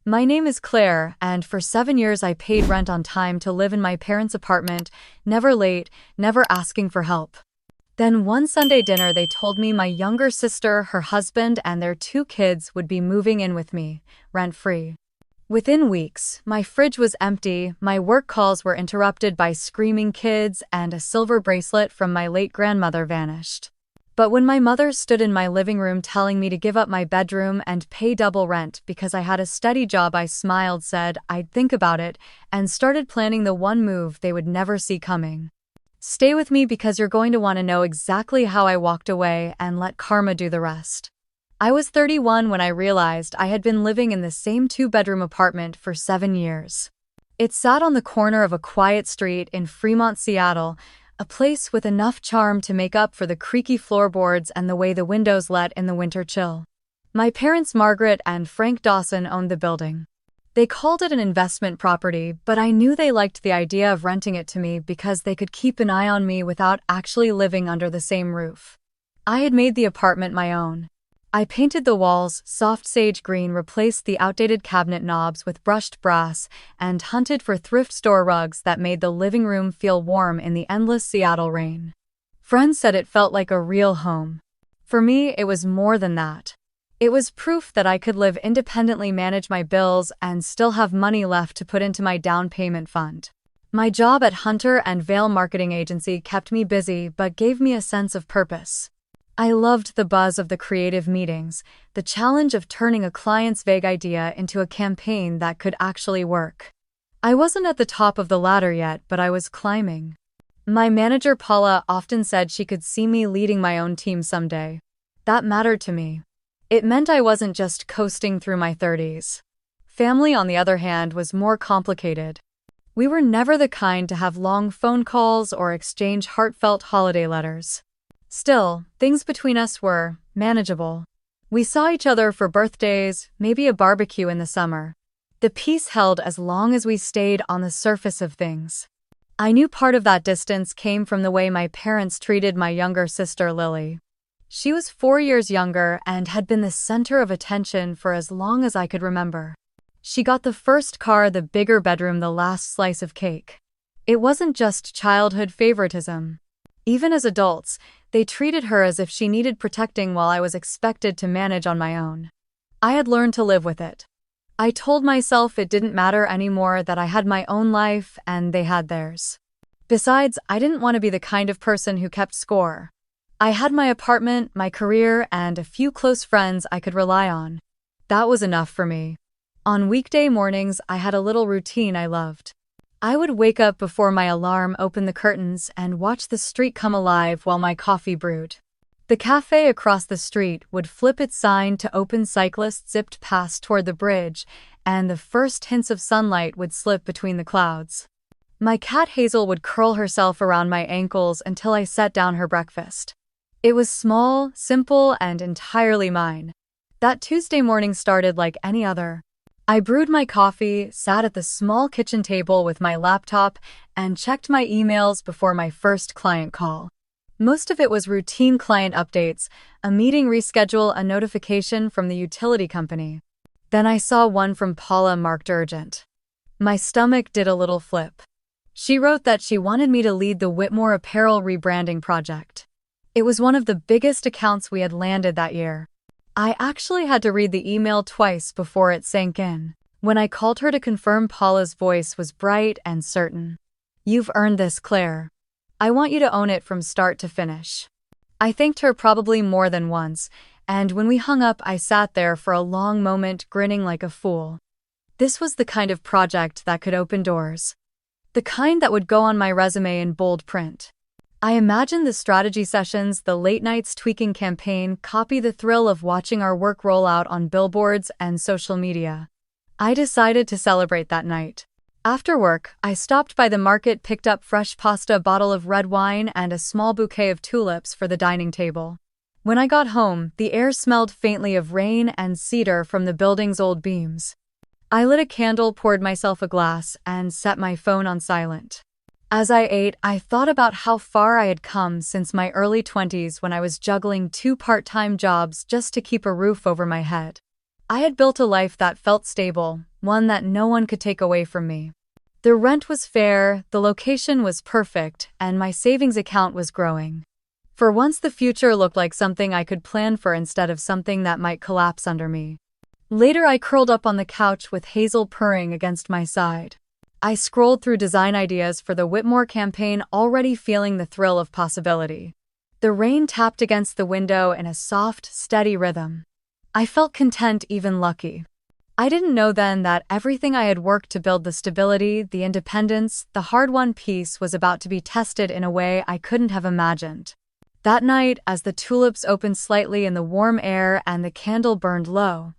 My name is Claire, and for 7 years I paid rent on time to live in my parents' apartment, never late, never asking for help. Then one Sunday dinner they told me my younger sister, her husband, and their 2 kids would be moving in with me, rent-free. Within weeks, my fridge was empty, my work calls were interrupted by screaming kids, and a silver bracelet from my late grandmother vanished. But when my mother stood in my living room telling me to give up my bedroom and pay double rent because I had a steady job, I smiled, said I'd think about it, and started planning the one move they would never see coming. Stay with me because you're going to want to know exactly how I walked away and let karma do the rest. I was 31 when I realized I had been living in the same 2-bedroom apartment for 7 years. It sat on the corner of a quiet street in Fremont, Seattle, a place with enough charm to make up for the creaky floorboards and the way the windows let in the winter chill. My parents, Margaret and Frank Dawson, owned the building. They called it an investment property, but I knew they liked the idea of renting it to me because they could keep an eye on me without actually living under the same roof. I had made the apartment my own. I painted the walls soft sage green, replaced the outdated cabinet knobs with brushed brass, and hunted for thrift store rugs that made the living room feel warm in the endless Seattle rain. Friends said it felt like a real home. For me, it was more than that. It was proof that I could live independently, manage my bills, and still have money left to put into my down payment fund. My job at Hunter & Vale Marketing Agency kept me busy but gave me a sense of purpose. I loved the buzz of the creative meetings, the challenge of turning a client's vague idea into a campaign that could actually work. I wasn't at the top of the ladder yet, but I was climbing. My manager Paula often said she could see me leading my own team someday. That mattered to me. It meant I wasn't just coasting through my 30s. Family, on the other hand, was more complicated. We were never the kind to have long phone calls or exchange heartfelt holiday letters. Still, things between us were manageable. We saw each other for birthdays, maybe a barbecue in the summer. The peace held as long as we stayed on the surface of things. I knew part of that distance came from the way my parents treated my younger sister Lily. She was 4 years younger and had been the center of attention for as long as I could remember. She got the first car, the bigger bedroom, the last slice of cake. It wasn't just childhood favoritism. Even as adults, they treated her as if she needed protecting while I was expected to manage on my own. I had learned to live with it. I told myself it didn't matter anymore, that I had my own life and they had theirs. Besides, I didn't want to be the kind of person who kept score. I had my apartment, my career, and a few close friends I could rely on. That was enough for me. On weekday mornings, I had a little routine I loved. I would wake up before my alarm, open the curtains, and watch the street come alive while my coffee brewed. The cafe across the street would flip its sign to open, cyclists zipped past toward the bridge, and the first hints of sunlight would slip between the clouds. My cat Hazel would curl herself around my ankles until I set down her breakfast. It was small, simple, and entirely mine. That Tuesday morning started like any other. I brewed my coffee, sat at the small kitchen table with my laptop, and checked my emails before my first client call. Most of it was routine client updates, a meeting reschedule, a notification from the utility company. Then I saw one from Paula marked urgent. My stomach did a little flip. She wrote that she wanted me to lead the Whitmore apparel rebranding project. It was one of the biggest accounts we had landed that year. I actually had to read the email twice before it sank in. When I called her to confirm, Paula's voice was bright and certain. "You've earned this, Claire. I want you to own it from start to finish." I thanked her probably more than once, and when we hung up, I sat there for a long moment, grinning like a fool. This was the kind of project that could open doors. The kind that would go on my resume in bold print. I imagined the strategy sessions, the late nights tweaking campaign copy, the thrill of watching our work roll out on billboards and social media. I decided to celebrate that night. After work, I stopped by the market, picked up fresh pasta, a bottle of red wine, and a small bouquet of tulips for the dining table. When I got home, the air smelled faintly of rain and cedar from the building's old beams. I lit a candle, poured myself a glass, and set my phone on silent. As I ate, I thought about how far I had come since my early 20s when I was juggling 2 part-time jobs just to keep a roof over my head. I had built a life that felt stable, one that no one could take away from me. The rent was fair, the location was perfect, and my savings account was growing. For once, the future looked like something I could plan for instead of something that might collapse under me. Later, I curled up on the couch with Hazel purring against my side. I scrolled through design ideas for the Whitmore campaign, already feeling the thrill of possibility. The rain tapped against the window in a soft, steady rhythm. I felt content, even lucky. I didn't know then that everything I had worked to build, the stability, the independence, the hard-won peace, was about to be tested in a way I couldn't have imagined. That night, as the tulips opened slightly in the warm air and the candle burned low,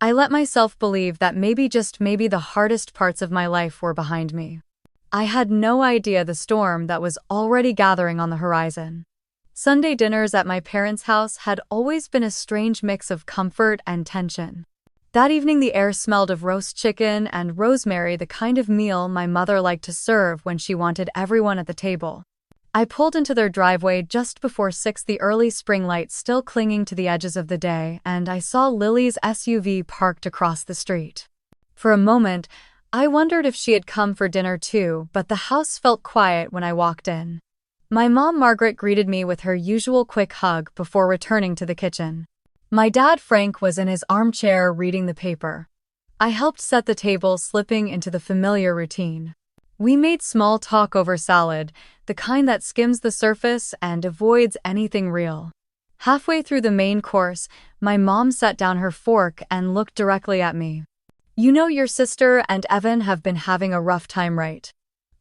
I let myself believe that maybe, just maybe, the hardest parts of my life were behind me. I had no idea the storm that was already gathering on the horizon. Sunday dinners at my parents' house had always been a strange mix of comfort and tension. That evening, the air smelled of roast chicken and rosemary, the kind of meal my mother liked to serve when she wanted everyone at the table. I pulled into their driveway just before 6, the early spring light still clinging to the edges of the day, and I saw Lily's SUV parked across the street. For a moment, I wondered if she had come for dinner too, but the house felt quiet when I walked in. My mom, Margaret, greeted me with her usual quick hug before returning to the kitchen. My dad, Frank, was in his armchair reading the paper. I helped set the table, slipping into the familiar routine. We made small talk over salad, the kind that skims the surface and avoids anything real. Halfway through the main course, my mom set down her fork and looked directly at me. "You know, your sister and Evan have been having a rough time, right?"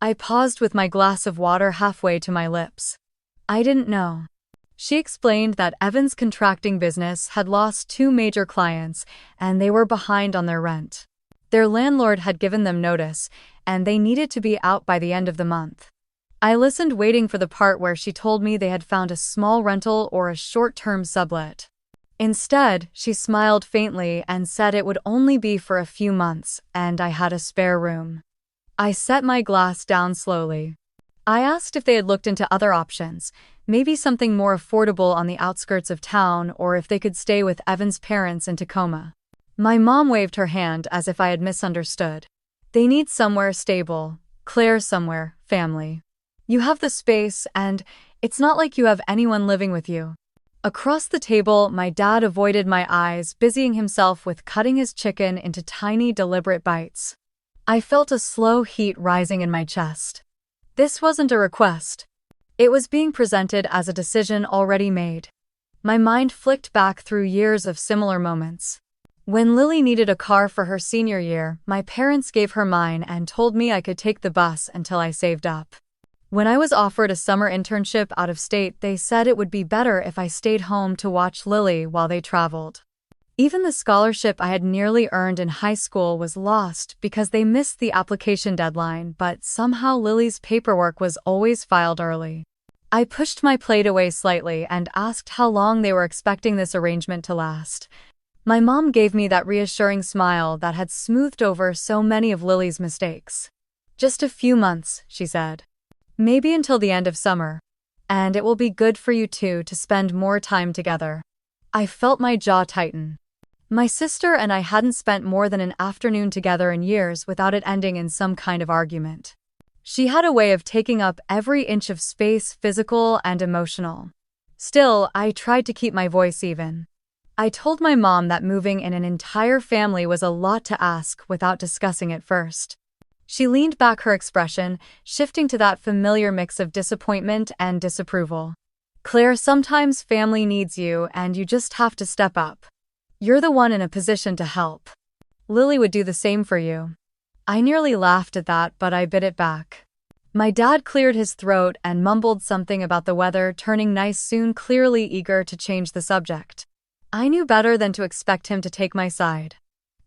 I paused with my glass of water halfway to my lips. I didn't know. She explained that Evan's contracting business had lost 2 major clients, and they were behind on their rent. Their landlord had given them notice, and they needed to be out by the end of the month. I listened, waiting for the part where she told me they had found a small rental or a short-term sublet. Instead, she smiled faintly and said it would only be for a few months, and I had a spare room. I set my glass down slowly. I asked if they had looked into other options, maybe something more affordable on the outskirts of town, or if they could stay with Evan's parents in Tacoma. My mom waved her hand as if I had misunderstood. "They need somewhere stable, Claire, somewhere, family. You have the space, and it's not like you have anyone living with you." Across the table, my dad avoided my eyes, busying himself with cutting his chicken into tiny, deliberate bites. I felt a slow heat rising in my chest. This wasn't a request. It was being presented as a decision already made. My mind flicked back through years of similar moments. When Lily needed a car for her senior year, my parents gave her mine and told me I could take the bus until I saved up. When I was offered a summer internship out of state, they said it would be better if I stayed home to watch Lily while they traveled. Even the scholarship I had nearly earned in high school was lost because they missed the application deadline, but somehow Lily's paperwork was always filed early. I pushed my plate away slightly and asked how long they were expecting this arrangement to last. My mom gave me that reassuring smile that had smoothed over so many of Lily's mistakes. "Just a few months," she said. "Maybe until the end of summer. And it will be good for you two to spend more time together." I felt my jaw tighten. My sister and I hadn't spent more than an afternoon together in years without it ending in some kind of argument. She had a way of taking up every inch of space, physical and emotional. Still, I tried to keep my voice even. I told my mom that moving in an entire family was a lot to ask without discussing it first. She leaned back, her expression shifting to that familiar mix of disappointment and disapproval. "Claire, sometimes family needs you and you just have to step up. You're the one in a position to help. Lily would do the same for you." I nearly laughed at that, but I bit it back. My dad cleared his throat and mumbled something about the weather turning nice soon, clearly eager to change the subject. I knew better than to expect him to take my side.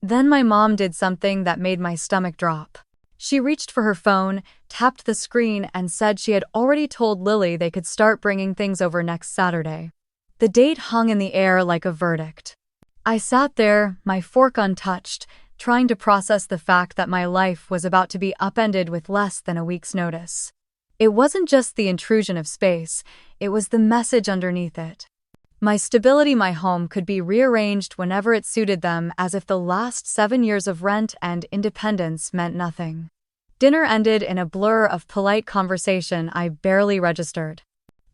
Then my mom did something that made my stomach drop. She reached for her phone, tapped the screen, and said she had already told Lily they could start bringing things over next Saturday. The date hung in the air like a verdict. I sat there, my fork untouched, trying to process the fact that my life was about to be upended with less than a week's notice. It wasn't just the intrusion of space, it was the message underneath it. My stability, my home could be rearranged whenever it suited them, as if the last 7 years of rent and independence meant nothing. Dinner ended in a blur of polite conversation I barely registered.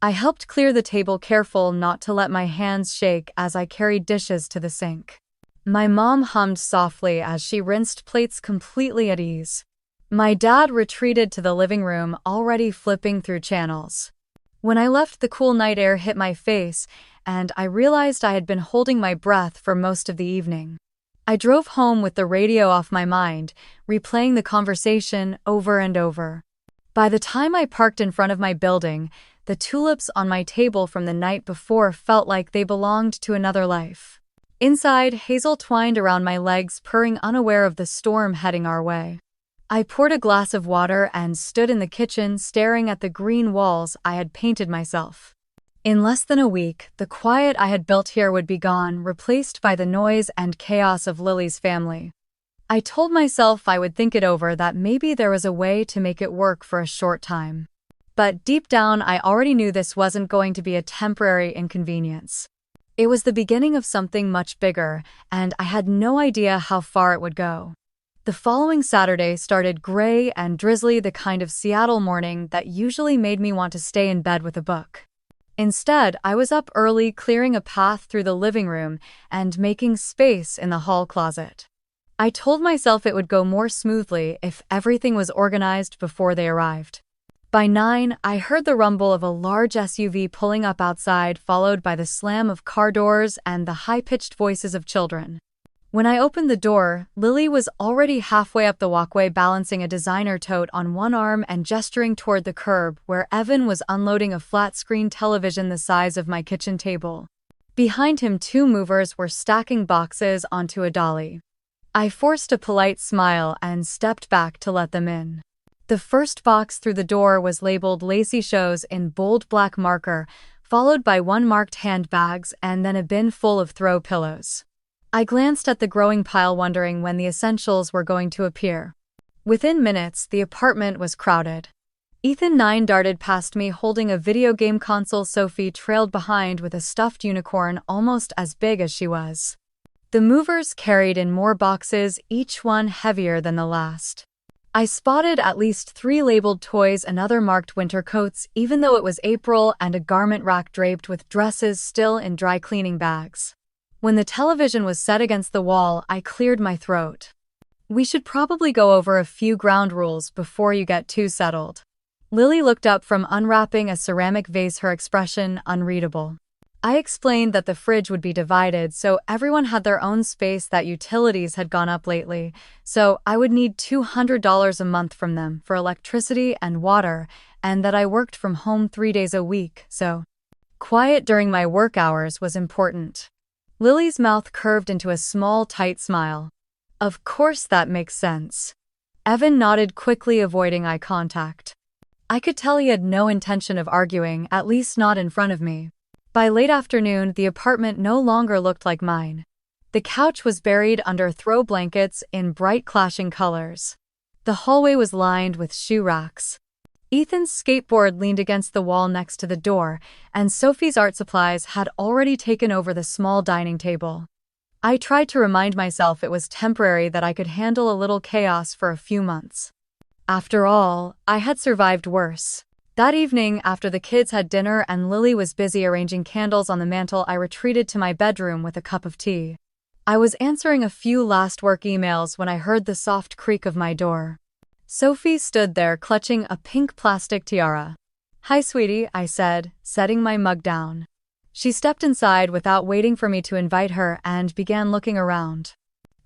I helped clear the table, careful not to let my hands shake as I carried dishes to the sink. My mom hummed softly as she rinsed plates, completely at ease. My dad retreated to the living room, already flipping through channels. When I left, the cool night air hit my face, and I realized I had been holding my breath for most of the evening. I drove home with the radio off my mind, replaying the conversation over and over. By the time I parked in front of my building, the tulips on my table from the night before felt like they belonged to another life. Inside, Hazel twined around my legs, purring, unaware of the storm heading our way. I poured a glass of water and stood in the kitchen, staring at the green walls I had painted myself. In less than a week, the quiet I had built here would be gone, replaced by the noise and chaos of Lily's family. I told myself I would think it over, that maybe there was a way to make it work for a short time. But deep down, I already knew this wasn't going to be a temporary inconvenience. It was the beginning of something much bigger, and I had no idea how far it would go. The following Saturday started gray and drizzly, the kind of Seattle morning that usually made me want to stay in bed with a book. Instead, I was up early, clearing a path through the living room and making space in the hall closet. I told myself it would go more smoothly if everything was organized before they arrived. By 9, I heard the rumble of a large SUV pulling up outside, followed by the slam of car doors and the high-pitched voices of children. When I opened the door, Lily was already halfway up the walkway, balancing a designer tote on one arm and gesturing toward the curb, where Evan was unloading a flat-screen television the size of my kitchen table. Behind him, 2 movers were stacking boxes onto a dolly. I forced a polite smile and stepped back to let them in. The first box through the door was labeled Lacey Shows in bold black marker, followed by 1 marked handbags and then a bin full of throw pillows. I glanced at the growing pile, wondering when the essentials were going to appear. Within minutes, the apartment was crowded. Ethan, 9, darted past me holding a video game console. Sophie trailed behind with a stuffed unicorn almost as big as she was. The movers carried in more boxes, each one heavier than the last. I spotted at least 3 labeled toys, another marked winter coats, even though it was April, and a garment rack draped with dresses still in dry cleaning bags. When the television was set against the wall, I cleared my throat. We should probably go over a few ground rules before you get too settled. Lily looked up from unwrapping a ceramic vase, her expression unreadable. I explained that the fridge would be divided so everyone had their own space, that utilities had gone up lately, so I would need $200 a month from them for electricity and water, and that I worked from home 3 days a week, so quiet during my work hours was important. Lily's mouth curved into a small, tight smile. Of course, that makes sense. Evan nodded quickly, avoiding eye contact. I could tell he had no intention of arguing, at least not in front of me. By late afternoon, the apartment no longer looked like mine. The couch was buried under throw blankets in bright clashing colors. The hallway was lined with shoe racks. Ethan's skateboard leaned against the wall next to the door, and Sophie's art supplies had already taken over the small dining table. I tried to remind myself it was temporary, that I could handle a little chaos for a few months. After all, I had survived worse. That evening, after the kids had dinner and Lily was busy arranging candles on the mantel, I retreated to my bedroom with a cup of tea. I was answering a few last work emails when I heard the soft creak of my door. Sophie stood there, clutching a pink plastic tiara. "Hi, sweetie," I said, setting my mug down. She stepped inside without waiting for me to invite her and began looking around.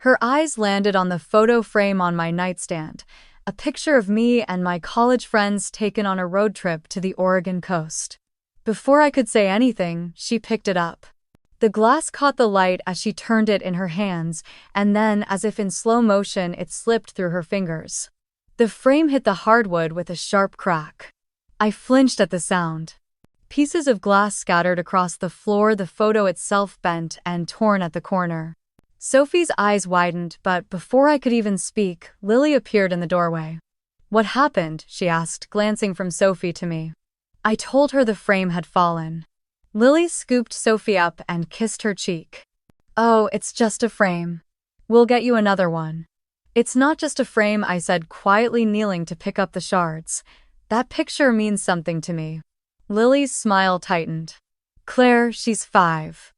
Her eyes landed on the photo frame on my nightstand, a picture of me and my college friends taken on a road trip to the Oregon coast. Before I could say anything, she picked it up. The glass caught the light as she turned it in her hands, and then, as if in slow motion, it slipped through her fingers. The frame hit the hardwood with a sharp crack. I flinched at the sound. Pieces of glass scattered across the floor, the photo itself bent and torn at the corner. Sophie's eyes widened, but before I could even speak, Lily appeared in the doorway. "What happened?" she asked, glancing from Sophie to me. I told her the frame had fallen. Lily scooped Sophie up and kissed her cheek. "Oh, it's just a frame. We'll get you another one." "It's not just a frame," I said, quietly kneeling to pick up the shards. "That picture means something to me." Lily's smile tightened. "Claire, she's 5.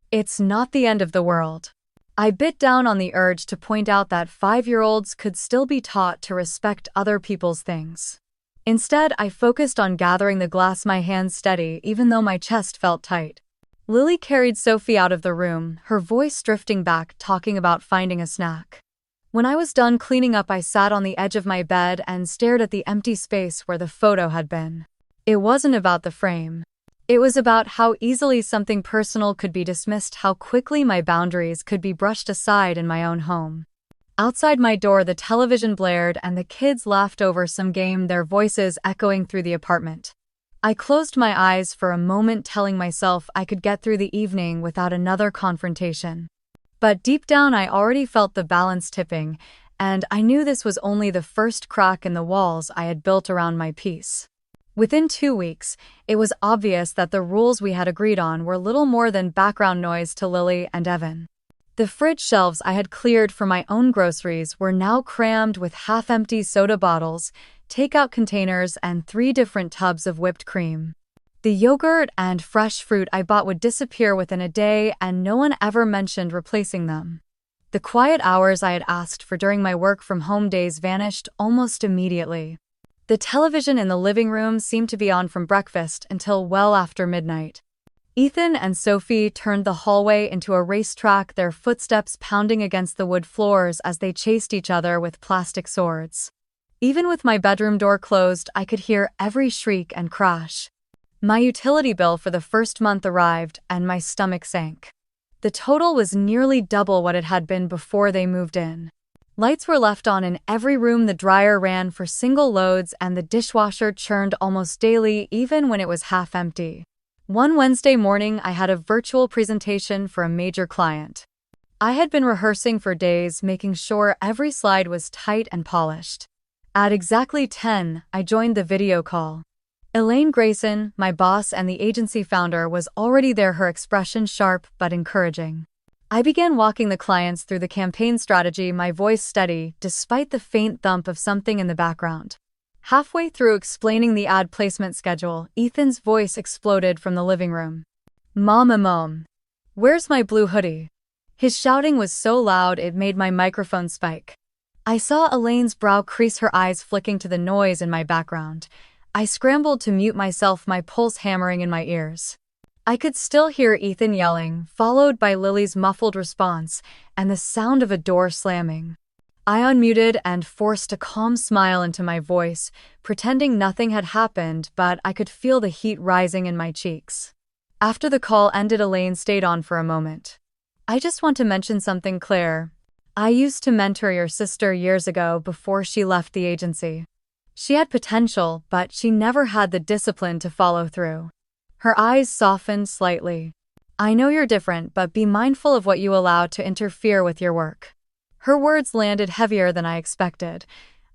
It's not the end of the world." I bit down on the urge to point out that 5-year-olds could still be taught to respect other people's things. Instead, I focused on gathering the glass, my hands steady even though my chest felt tight. Lily carried Sophie out of the room, her voice drifting back, talking about finding a snack. When I was done cleaning up, I sat on the edge of my bed and stared at the empty space where the photo had been. It wasn't about the frame. It was about how easily something personal could be dismissed, how quickly my boundaries could be brushed aside in my own home. Outside my door, the television blared and the kids laughed over some game, their voices echoing through the apartment. I closed my eyes for a moment, telling myself I could get through the evening without another confrontation. But deep down, I already felt the balance tipping, and I knew this was only the first crack in the walls I had built around my peace. Within 2 weeks, it was obvious that the rules we had agreed on were little more than background noise to Lily and Evan. The fridge shelves I had cleared for my own groceries were now crammed with half-empty soda bottles, takeout containers, and 3 different tubs of whipped cream. The yogurt and fresh fruit I bought would disappear within a day, and no one ever mentioned replacing them. The quiet hours I had asked for during my work-from-home days vanished almost immediately. The television in the living room seemed to be on from breakfast until well after midnight. Ethan and Sophie turned the hallway into a racetrack, their footsteps pounding against the wood floors as they chased each other with plastic swords. Even with my bedroom door closed, I could hear every shriek and crash. My utility bill for the first month arrived, and my stomach sank. The total was nearly double what it had been before they moved in. Lights were left on in every room, the dryer ran for single loads, and the dishwasher churned almost daily, even when it was half empty. One Wednesday morning, I had a virtual presentation for a major client. I had been rehearsing for days, making sure every slide was tight and polished. At exactly 10, I joined the video call. Elaine Grayson, my boss and the agency founder, was already there, her expression sharp but encouraging. I began walking the clients through the campaign strategy, my voice steady, despite the faint thump of something in the background. Halfway through explaining the ad placement schedule, Ethan's voice exploded from the living room. Mom, where's my blue hoodie?" His shouting was so loud it made my microphone spike. I saw Elaine's brow crease, her eyes flicking to the noise in my background. I scrambled to mute myself, my pulse hammering in my ears. I could still hear Ethan yelling, followed by Lily's muffled response, and the sound of a door slamming. I unmuted and forced a calm smile into my voice, pretending nothing had happened, but I could feel the heat rising in my cheeks. After the call ended, Elaine stayed on for a moment. "I just want to mention something, Claire. I used to mentor your sister years ago before she left the agency. She had potential, but she never had the discipline to follow through." Her eyes softened slightly. "I know you're different, but be mindful of what you allow to interfere with your work." Her words landed heavier than I expected.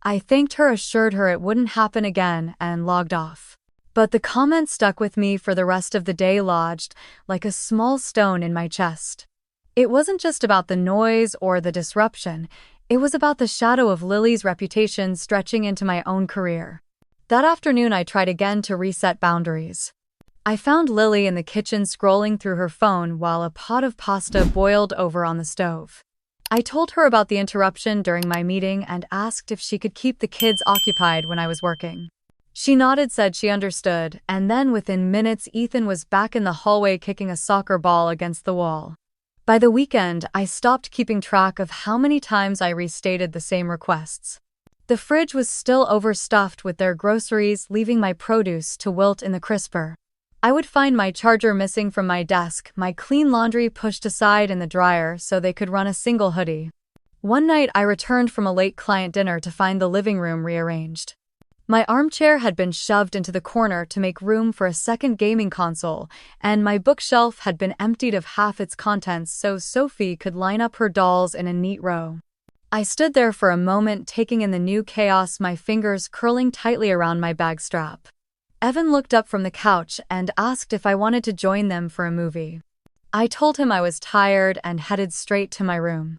I thanked her, assured her it wouldn't happen again, and logged off. But the comment stuck with me for the rest of the day, lodged like a small stone in my chest. It wasn't just about the noise or the disruption. It was about the shadow of Lily's reputation stretching into my own career. That afternoon, I tried again to reset boundaries. I found Lily in the kitchen scrolling through her phone while a pot of pasta boiled over on the stove. I told her about the interruption during my meeting and asked if she could keep the kids occupied when I was working. She nodded, said she understood, and then within minutes Ethan was back in the hallway kicking a soccer ball against the wall. By the weekend, I stopped keeping track of how many times I restated the same requests. The fridge was still overstuffed with their groceries, leaving my produce to wilt in the crisper. I would find my charger missing from my desk, my clean laundry pushed aside in the dryer so they could run a single hoodie. One night I returned from a late client dinner to find the living room rearranged. My armchair had been shoved into the corner to make room for a second gaming console, and my bookshelf had been emptied of half its contents so Sophie could line up her dolls in a neat row. I stood there for a moment, taking in the new chaos, my fingers curling tightly around my bag strap. Evan looked up from the couch and asked if I wanted to join them for a movie. I told him I was tired and headed straight to my room.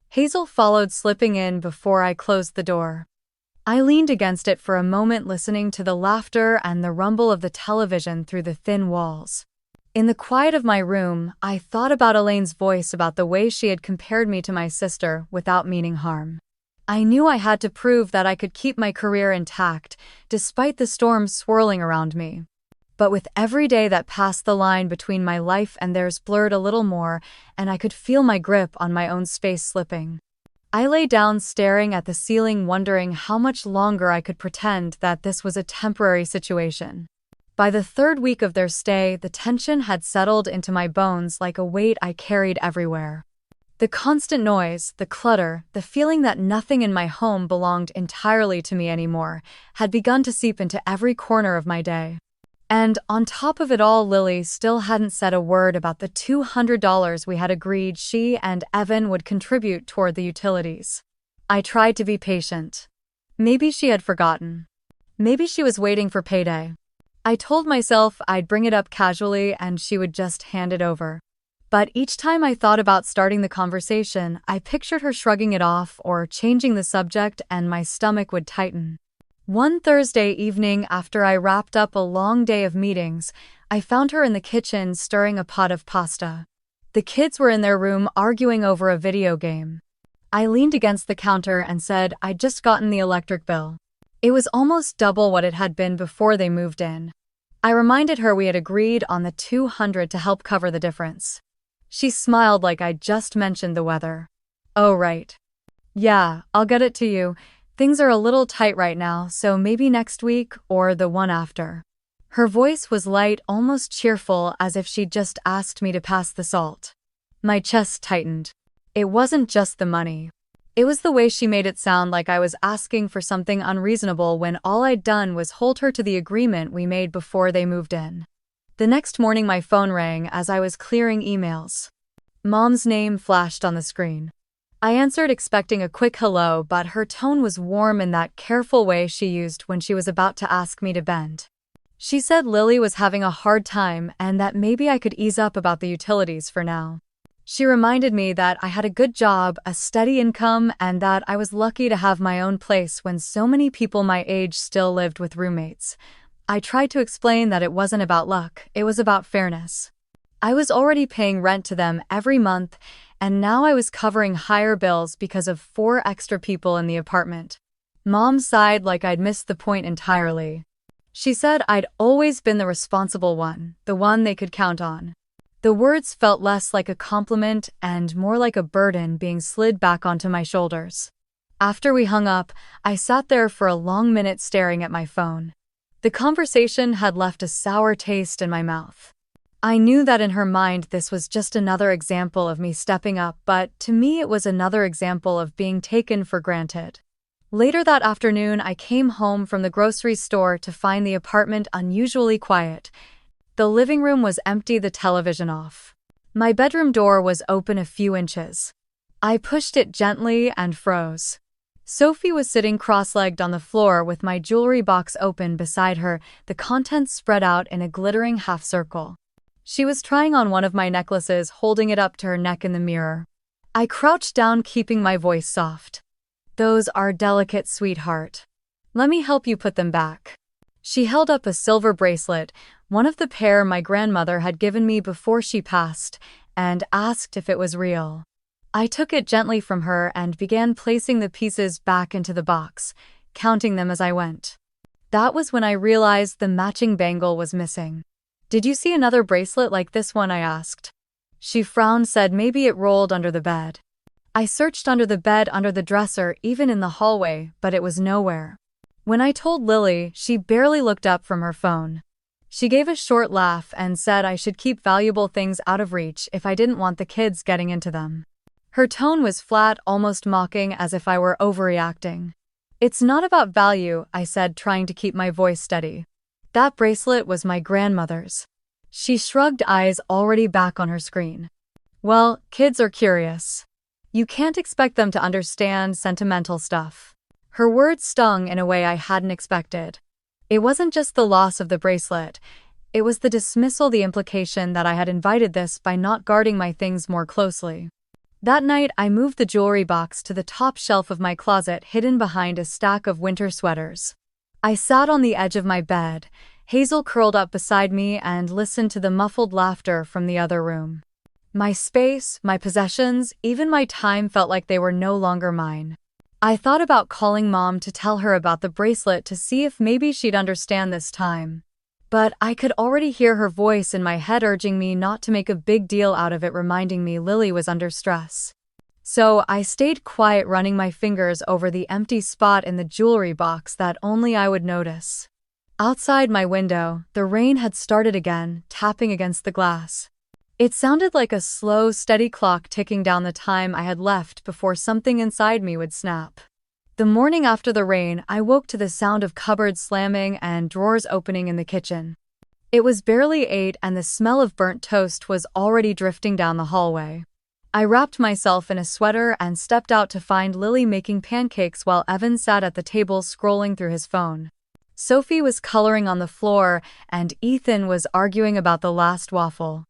Hazel followed, slipping in before I closed the door. I leaned against it for a moment, listening to the laughter and the rumble of the television through the thin walls. In the quiet of my room, I thought about Elaine's voice, about the way she had compared me to my sister without meaning harm. I knew I had to prove that I could keep my career intact, despite the storms swirling around me. But with every day that passed, the line between my life and theirs blurred a little more, and I could feel my grip on my own space slipping. I lay down, staring at the ceiling, wondering how much longer I could pretend that this was a temporary situation. By the third week of their stay, the tension had settled into my bones like a weight I carried everywhere. The constant noise, the clutter, the feeling that nothing in my home belonged entirely to me anymore, had begun to seep into every corner of my day. And on top of it all, Lily still hadn't said a word about the $200 we had agreed she and Evan would contribute toward the utilities. I tried to be patient. Maybe she had forgotten. Maybe she was waiting for payday. I told myself I'd bring it up casually and she would just hand it over. But each time I thought about starting the conversation, I pictured her shrugging it off or changing the subject, and my stomach would tighten. One Thursday evening, after I wrapped up a long day of meetings, I found her in the kitchen stirring a pot of pasta. The kids were in their room arguing over a video game. I leaned against the counter and said I'd just gotten the electric bill. It was almost double what it had been before they moved in. I reminded her we had agreed on the $200 to help cover the difference. She smiled like I'd just mentioned the weather. "Oh, right. Yeah, I'll get it to you. Things are a little tight right now, so maybe next week or the one after." Her voice was light, almost cheerful, as if she'd just asked me to pass the salt. My chest tightened. It wasn't just the money. It was the way she made it sound like I was asking for something unreasonable when all I'd done was hold her to the agreement we made before they moved in. The next morning my phone rang as I was clearing emails. Mom's name flashed on the screen. I answered, expecting a quick hello, but her tone was warm in that careful way she used when she was about to ask me to bend. She said Lily was having a hard time and that maybe I could ease up about the utilities for now. She reminded me that I had a good job, a steady income, and that I was lucky to have my own place when so many people my age still lived with roommates. I tried to explain that it wasn't about luck, it was about fairness. I was already paying rent to them every month, and now I was covering higher bills because of 4 extra people in the apartment. Mom sighed like I'd missed the point entirely. She said I'd always been the responsible one, the one they could count on. The words felt less like a compliment and more like a burden being slid back onto my shoulders. After we hung up, I sat there for a long minute staring at my phone. The conversation had left a sour taste in my mouth. I knew that in her mind this was just another example of me stepping up, but to me it was another example of being taken for granted. Later that afternoon, I came home from the grocery store to find the apartment unusually quiet. The living room was empty, the television off. My bedroom door was open a few inches. I pushed it gently and froze. Sophie was sitting cross-legged on the floor with my jewelry box open beside her, the contents spread out in a glittering half-circle. She was trying on one of my necklaces, holding it up to her neck in the mirror. I crouched down, keeping my voice soft. "Those are delicate, sweetheart. Let me help you put them back." She held up a silver bracelet, one of the pair my grandmother had given me before she passed, and asked if it was real. I took it gently from her and began placing the pieces back into the box, counting them as I went. That was when I realized the matching bangle was missing. "Did you see another bracelet like this one?" I asked. She frowned, said maybe it rolled under the bed. I searched under the bed, under the dresser, even in the hallway, but it was nowhere. When I told Lily, she barely looked up from her phone. She gave a short laugh and said I should keep valuable things out of reach if I didn't want the kids getting into them. Her tone was flat, almost mocking, as if I were overreacting. "It's not about value," I said, trying to keep my voice steady. "That bracelet was my grandmother's." She shrugged, eyes already back on her screen. "Well, kids are curious. You can't expect them to understand sentimental stuff." Her words stung in a way I hadn't expected. It wasn't just the loss of the bracelet. It was the dismissal, the implication that I had invited this by not guarding my things more closely. That night, I moved the jewelry box to the top shelf of my closet, hidden behind a stack of winter sweaters. I sat on the edge of my bed, Hazel curled up beside me, and listened to the muffled laughter from the other room. My space, my possessions, even my time felt like they were no longer mine. I thought about calling Mom to tell her about the bracelet to see if maybe she'd understand this time. But I could already hear her voice in my head urging me not to make a big deal out of it, reminding me Lily was under stress. So I stayed quiet, running my fingers over the empty spot in the jewelry box that only I would notice. Outside my window, the rain had started again, tapping against the glass. It sounded like a slow, steady clock ticking down the time I had left before something inside me would snap. The morning after the rain, I woke to the sound of cupboards slamming and drawers opening in the kitchen. It was barely 8 and the smell of burnt toast was already drifting down the hallway. I wrapped myself in a sweater and stepped out to find Lily making pancakes while Evan sat at the table scrolling through his phone. Sophie was coloring on the floor and Ethan was arguing about the last waffle.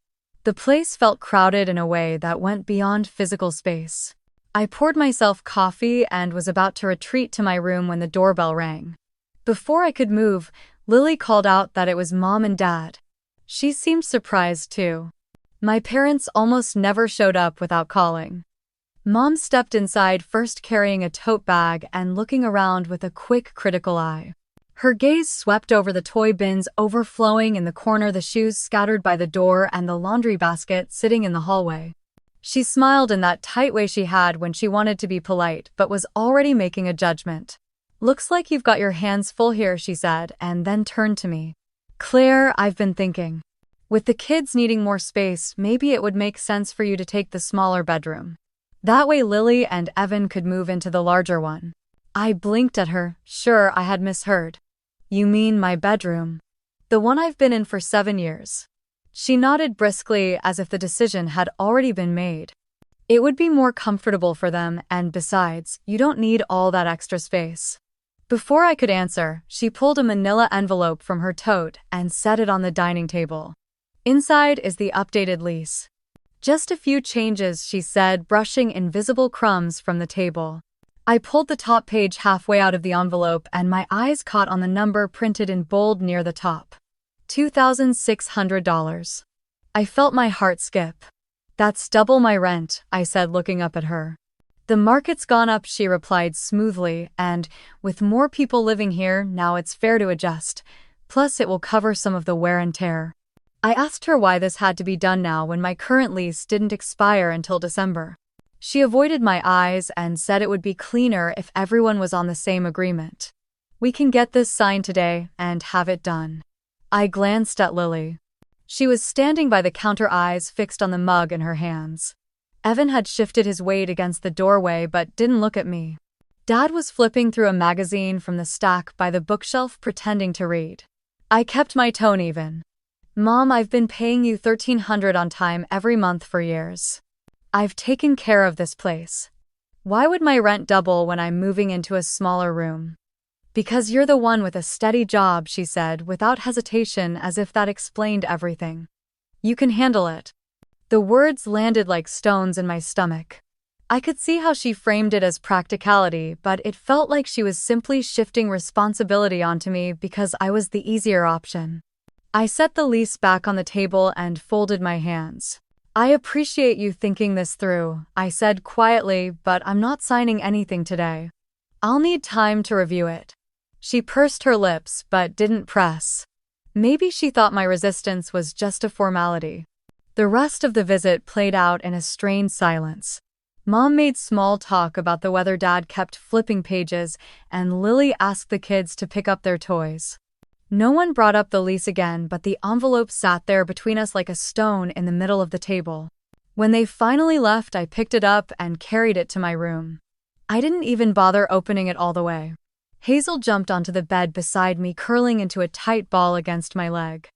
The place felt crowded in a way that went beyond physical space. I poured myself coffee and was about to retreat to my room when the doorbell rang. Before I could move, Lily called out that it was Mom and Dad. She seemed surprised too. My parents almost never showed up without calling. Mom stepped inside first, carrying a tote bag and looking around with a quick, critical eye. Her gaze swept over the toy bins overflowing in the corner, the shoes scattered by the door, and the laundry basket sitting in the hallway. She smiled in that tight way she had when she wanted to be polite but was already making a judgment. "Looks like you've got your hands full here," she said, and then turned to me. "Claire, I've been thinking. With the kids needing more space, maybe it would make sense for you to take the smaller bedroom. That way Lily and Evan could move into the larger one." I blinked at her, sure I had misheard. "You mean my bedroom? The one I've been in for 7 years?" She nodded briskly as if the decision had already been made. "It would be more comfortable for them, and besides, you don't need all that extra space." Before I could answer, she pulled a manila envelope from her tote and set it on the dining table. "Inside is the updated lease. Just a few changes," she said, brushing invisible crumbs from the table. I pulled the top page halfway out of the envelope and my eyes caught on the number printed in bold near the top. $2,600. I felt my heart skip. "That's double my rent," I said, looking up at her. "The market's gone up," she replied smoothly, "and with more people living here, now it's fair to adjust. Plus it will cover some of the wear and tear." I asked her why this had to be done now when my current lease didn't expire until December. She avoided my eyes and said it would be cleaner if everyone was on the same agreement. "We can get this signed today and have it done." I glanced at Lily. She was standing by the counter, eyes fixed on the mug in her hands. Evan had shifted his weight against the doorway but didn't look at me. Dad was flipping through a magazine from the stack by the bookshelf, pretending to read. I kept my tone even. "Mom, I've been paying you $1,300 on time every month for years. I've taken care of this place. Why would my rent double when I'm moving into a smaller room?" "Because you're the one with a steady job," she said without hesitation, as if that explained everything. "You can handle it." The words landed like stones in my stomach. I could see how she framed it as practicality, but it felt like she was simply shifting responsibility onto me because I was the easier option. I set the lease back on the table and folded my hands. "I appreciate you thinking this through," I said quietly, "but I'm not signing anything today. I'll need time to review it." She pursed her lips but didn't press. Maybe she thought my resistance was just a formality. The rest of the visit played out in a strained silence. Mom made small talk about the weather, Dad kept flipping pages, and Lily asked the kids to pick up their toys. No one brought up the lease again, but the envelope sat there between us like a stone in the middle of the table. When they finally left, I picked it up and carried it to my room. I didn't even bother opening it all the way. Hazel jumped onto the bed beside me, curling into a tight ball against my leg.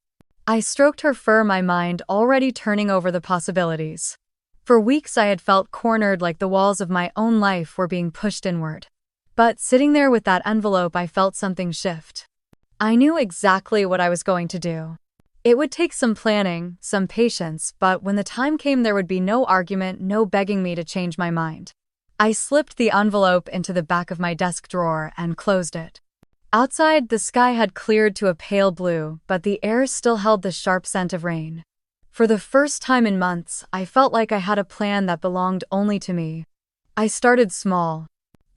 I stroked her fur, my mind already turning over the possibilities. For weeks I had felt cornered, like the walls of my own life were being pushed inward. But sitting there with that envelope, I felt something shift. I knew exactly what I was going to do. It would take some planning, some patience, but when the time came, there would be no argument, no begging me to change my mind. I slipped the envelope into the back of my desk drawer and closed it. Outside, the sky had cleared to a pale blue, but the air still held the sharp scent of rain. For the first time in months, I felt like I had a plan that belonged only to me. I started small.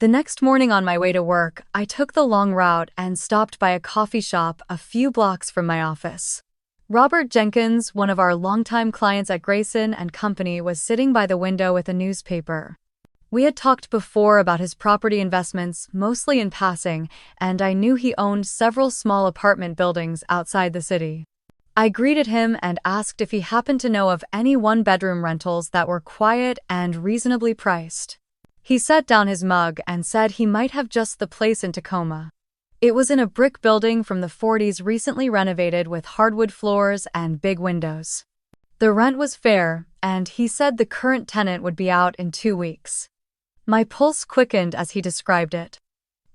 The next morning on my way to work, I took the long route and stopped by a coffee shop a few blocks from my office. Robert Jenkins, one of our longtime clients at Grayson and Company, was sitting by the window with a newspaper. We had talked before about his property investments, mostly in passing, and I knew he owned several small apartment buildings outside the city. I greeted him and asked if he happened to know of any one-bedroom rentals that were quiet and reasonably priced. He set down his mug and said he might have just the place in Tacoma. It was in a brick building from the 40s, recently renovated with hardwood floors and big windows. The rent was fair, and he said the current tenant would be out in 2 weeks. My pulse quickened as he described it.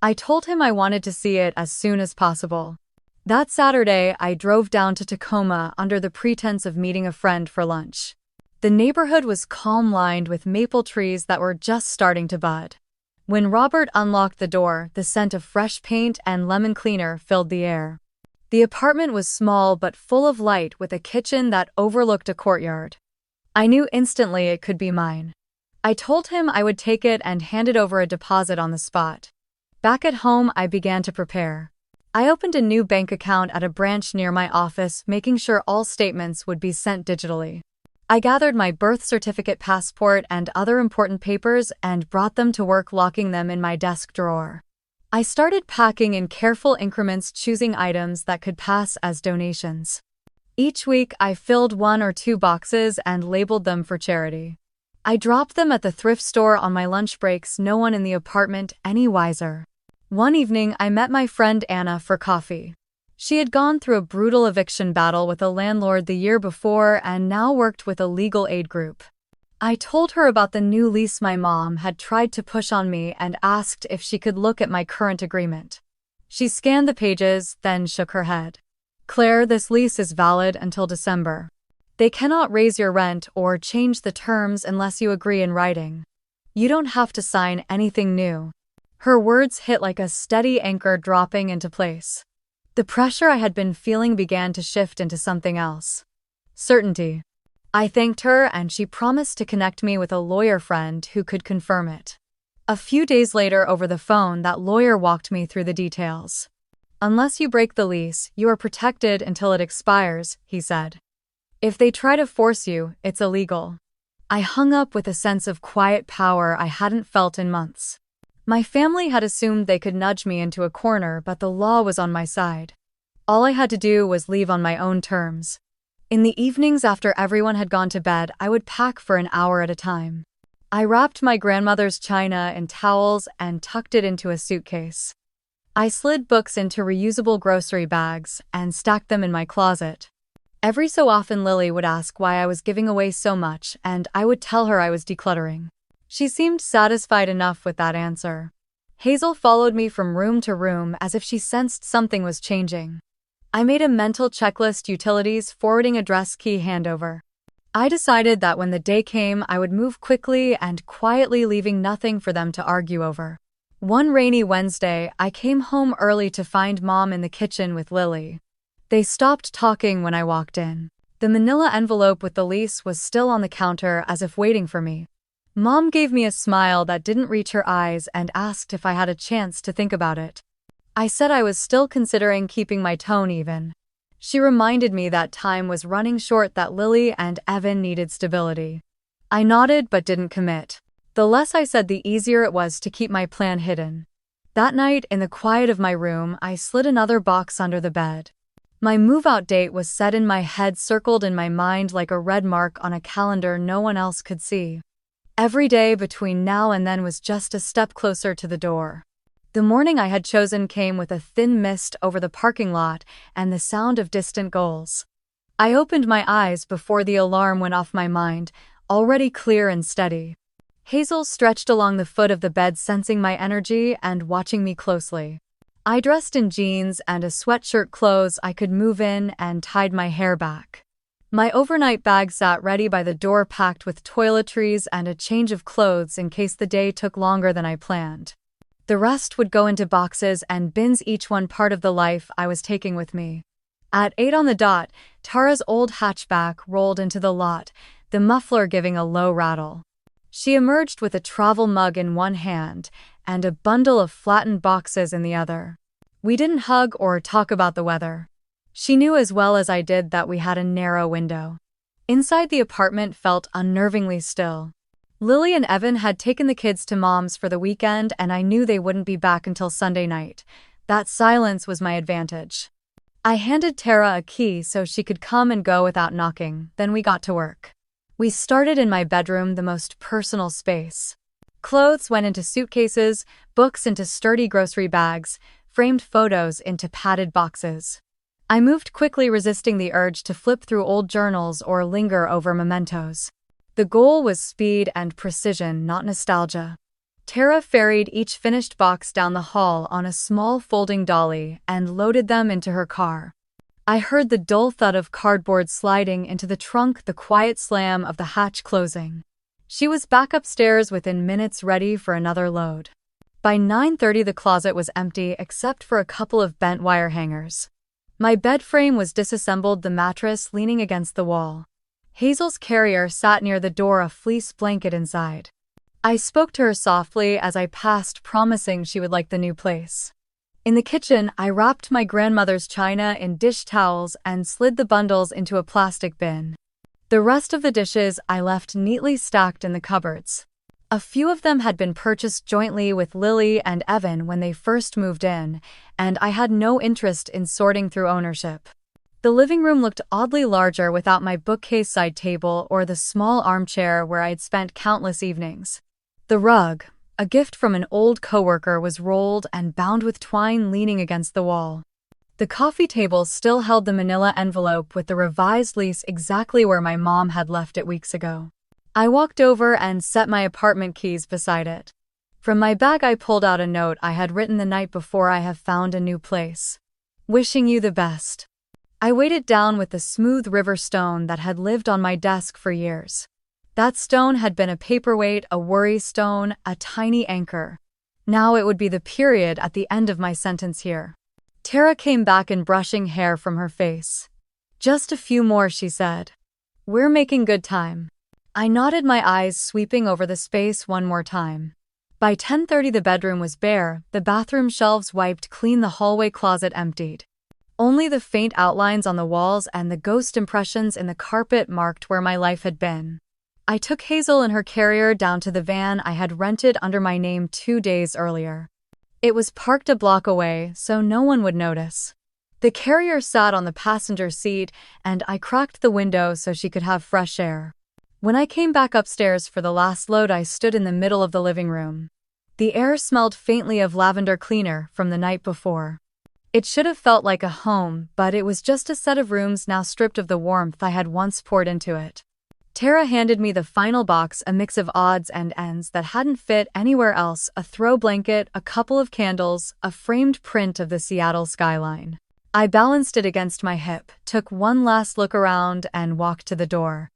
I told him I wanted to see it as soon as possible. That Saturday, I drove down to Tacoma under the pretense of meeting a friend for lunch. The neighborhood was calm, lined with maple trees that were just starting to bud. When Robert unlocked the door, the scent of fresh paint and lemon cleaner filled the air. The apartment was small but full of light, with a kitchen that overlooked a courtyard. I knew instantly it could be mine. I told him I would take it and handed over a deposit on the spot. Back at home, I began to prepare. I opened a new bank account at a branch near my office, making sure all statements would be sent digitally. I gathered my birth certificate, passport, and other important papers and brought them to work, locking them in my desk drawer. I started packing in careful increments, choosing items that could pass as donations. Each week, I filled 1 or 2 boxes and labeled them for charity. I dropped them at the thrift store on my lunch breaks, no one in the apartment any wiser. One evening, I met my friend Anna for coffee. She had gone through a brutal eviction battle with a landlord the year before and now worked with a legal aid group. I told her about the new lease my mom had tried to push on me and asked if she could look at my current agreement. She scanned the pages, then shook her head. "Claire, this lease is valid until December. They cannot raise your rent or change the terms unless you agree in writing. You don't have to sign anything new." Her words hit like a steady anchor, dropping into place. The pressure I had been feeling began to shift into something else. Certainty. I thanked her, and she promised to connect me with a lawyer friend who could confirm it. A few days later, over the phone, that lawyer walked me through the details. "Unless you break the lease, you are protected until it expires," he said. "If they try to force you, it's illegal." I hung up with a sense of quiet power I hadn't felt in months. My family had assumed they could nudge me into a corner, but the law was on my side. All I had to do was leave on my own terms. In the evenings after everyone had gone to bed, I would pack for an hour at a time. I wrapped my grandmother's china in towels and tucked it into a suitcase. I slid books into reusable grocery bags and stacked them in my closet. Every so often, Lily would ask why I was giving away so much, and I would tell her I was decluttering. She seemed satisfied enough with that answer. Hazel followed me from room to room as if she sensed something was changing. I made a mental checklist: utilities, forwarding, address, key handover. I decided that when the day came, I would move quickly and quietly, leaving nothing for them to argue over. One rainy Wednesday, I came home early to find Mom in the kitchen with Lily. They stopped talking when I walked in. The manila envelope with the lease was still on the counter, as if waiting for me. Mom gave me a smile that didn't reach her eyes and asked if I had a chance to think about it. I said I was still considering, keeping my tone even. She reminded me that time was running short, that Lily and Evan needed stability. I nodded but didn't commit. The less I said, the easier it was to keep my plan hidden. That night, in the quiet of my room, I slid another box under the bed. My move-out date was set in my head, circled in my mind like a red mark on a calendar no one else could see. Every day between now and then was just a step closer to the door. The morning I had chosen came with a thin mist over the parking lot and the sound of distant gulls. I opened my eyes before the alarm went off, my mind already clear and steady. Hazel stretched along the foot of the bed, sensing my energy and watching me closely. I dressed in jeans and a sweatshirt, clothes I could move in, and tied my hair back. My overnight bag sat ready by the door, packed with toiletries and a change of clothes in case the day took longer than I planned. The rest would go into boxes and bins, each one part of the life I was taking with me. At 8 on the dot, Tara's old hatchback rolled into the lot, the muffler giving a low rattle. She emerged with a travel mug in one hand and a bundle of flattened boxes in the other. We didn't hug or talk about the weather. She knew as well as I did that we had a narrow window. Inside, the apartment felt unnervingly still. Lily and Evan had taken the kids to Mom's for the weekend, and I knew they wouldn't be back until Sunday night. That silence was my advantage. I handed Tara a key so she could come and go without knocking, then we got to work. We started in my bedroom, the most personal space. Clothes went into suitcases, books into sturdy grocery bags, framed photos into padded boxes. I moved quickly, resisting the urge to flip through old journals or linger over mementos. The goal was speed and precision, not nostalgia. Tara ferried each finished box down the hall on a small folding dolly and loaded them into her car. I heard the dull thud of cardboard sliding into the trunk, the quiet slam of the hatch closing. She was back upstairs within minutes, ready for another load. By 9:30, the closet was empty except for a couple of bent wire hangers. My bed frame was disassembled, the mattress leaning against the wall. Hazel's carrier sat near the door, a fleece blanket inside. I spoke to her softly as I passed, promising she would like the new place. In the kitchen, I wrapped my grandmother's china in dish towels and slid the bundles into a plastic bin. The rest of the dishes I left neatly stacked in the cupboards. A few of them had been purchased jointly with Lily and Evan when they first moved in, and I had no interest in sorting through ownership. The living room looked oddly larger without my bookcase, side table, or the small armchair where I'd spent countless evenings. The rug, a gift from an old coworker, was rolled and bound with twine, leaning against the wall. The coffee table still held the manila envelope with the revised lease exactly where my mom had left it weeks ago. I walked over and set my apartment keys beside it. From my bag, I pulled out a note I had written the night before. I have found a new place. Wishing you the best. I weighed it down with the smooth river stone that had lived on my desk for years. That stone had been a paperweight, a worry stone, a tiny anchor. Now it would be the period at the end of my sentence here. Tara came back in, brushing hair from her face. Just a few more, she said. We're making good time. I nodded, my eyes sweeping over the space one more time. By 10:30, the bedroom was bare, the bathroom shelves wiped clean, the hallway closet emptied. Only the faint outlines on the walls and the ghost impressions in the carpet marked where my life had been. I took Hazel and her carrier down to the van I had rented under my name 2 days earlier. It was parked a block away, so no one would notice. The carrier sat on the passenger seat, and I cracked the window so she could have fresh air. When I came back upstairs for the last load, I stood in the middle of the living room. The air smelled faintly of lavender cleaner from the night before. It should have felt like a home, but it was just a set of rooms now stripped of the warmth I had once poured into it. Tara handed me the final box, a mix of odds and ends that hadn't fit anywhere else, a throw blanket, a couple of candles, a framed print of the Seattle skyline. I balanced it against my hip, took one last look around, and walked to the door.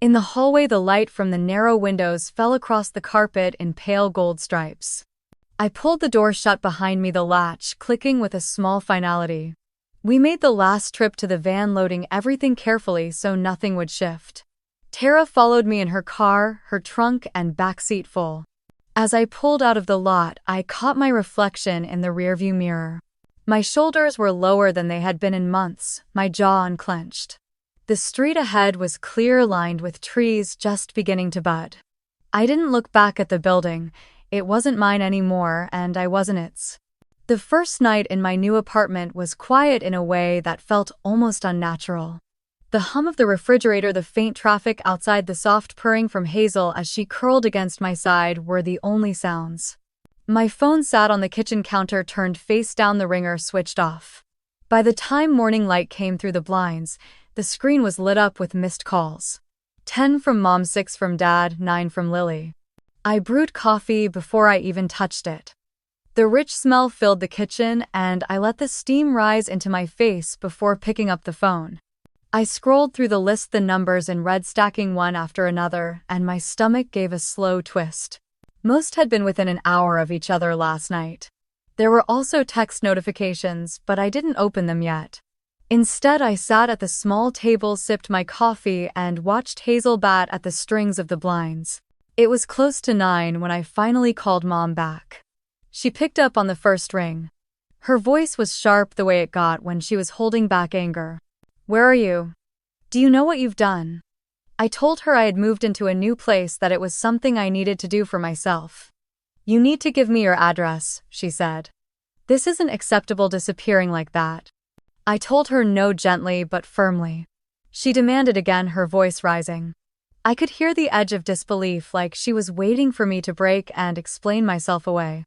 In the hallway, the light from the narrow windows fell across the carpet in pale gold stripes. I pulled the door shut behind me, the latch clicking with a small finality. We made the last trip to the van, loading everything carefully so nothing would shift. Tara followed me in her car, her trunk and backseat full. As I pulled out of the lot, I caught my reflection in the rearview mirror. My shoulders were lower than they had been in months, my jaw unclenched. The street ahead was clear, lined with trees just beginning to bud. I didn't look back at the building. It wasn't mine anymore, and I wasn't its. The first night in my new apartment was quiet in a way that felt almost unnatural. The hum of the refrigerator, the faint traffic outside, the soft purring from Hazel as she curled against my side were the only sounds. My phone sat on the kitchen counter, turned face down, the ringer switched off. By the time morning light came through the blinds, the screen was lit up with missed calls. 10 from Mom, 6 from Dad, 9 from Lily. I brewed coffee before I even touched it. The rich smell filled the kitchen, and I let the steam rise into my face before picking up the phone. I scrolled through the list, the numbers in red stacking one after another, and my stomach gave a slow twist. Most had been within an hour of each other last night. There were also text notifications, but I didn't open them yet. Instead, I sat at the small table, sipped my coffee, and watched Hazel bat at the strings of the blinds. It was close to 9 when I finally called Mom back. She picked up on the first ring. Her voice was sharp the way it got when she was holding back anger. "Where are you? Do you know what you've done?" I told her I had moved into a new place, that it was something I needed to do for myself. "You need to give me your address," she said. "This isn't acceptable, disappearing like that." I told her no, gently but firmly. She demanded again, her voice rising. I could hear the edge of disbelief, like she was waiting for me to break and explain myself away.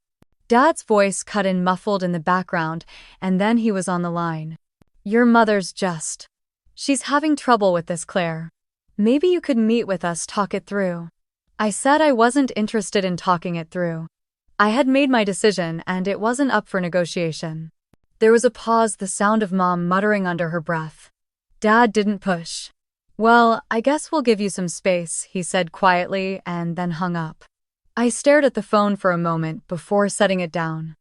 Dad's voice cut in muffled in the background, and then he was on the line. "Your mother's just... She's having trouble with this, Claire. Maybe you could meet with us, talk it through." I said I wasn't interested in talking it through. I had made my decision, and it wasn't up for negotiation. There was a pause, the sound of Mom muttering under her breath. Dad didn't push. "Well, I guess we'll give you some space," he said quietly, and then hung up. I stared at the phone for a moment before setting it down.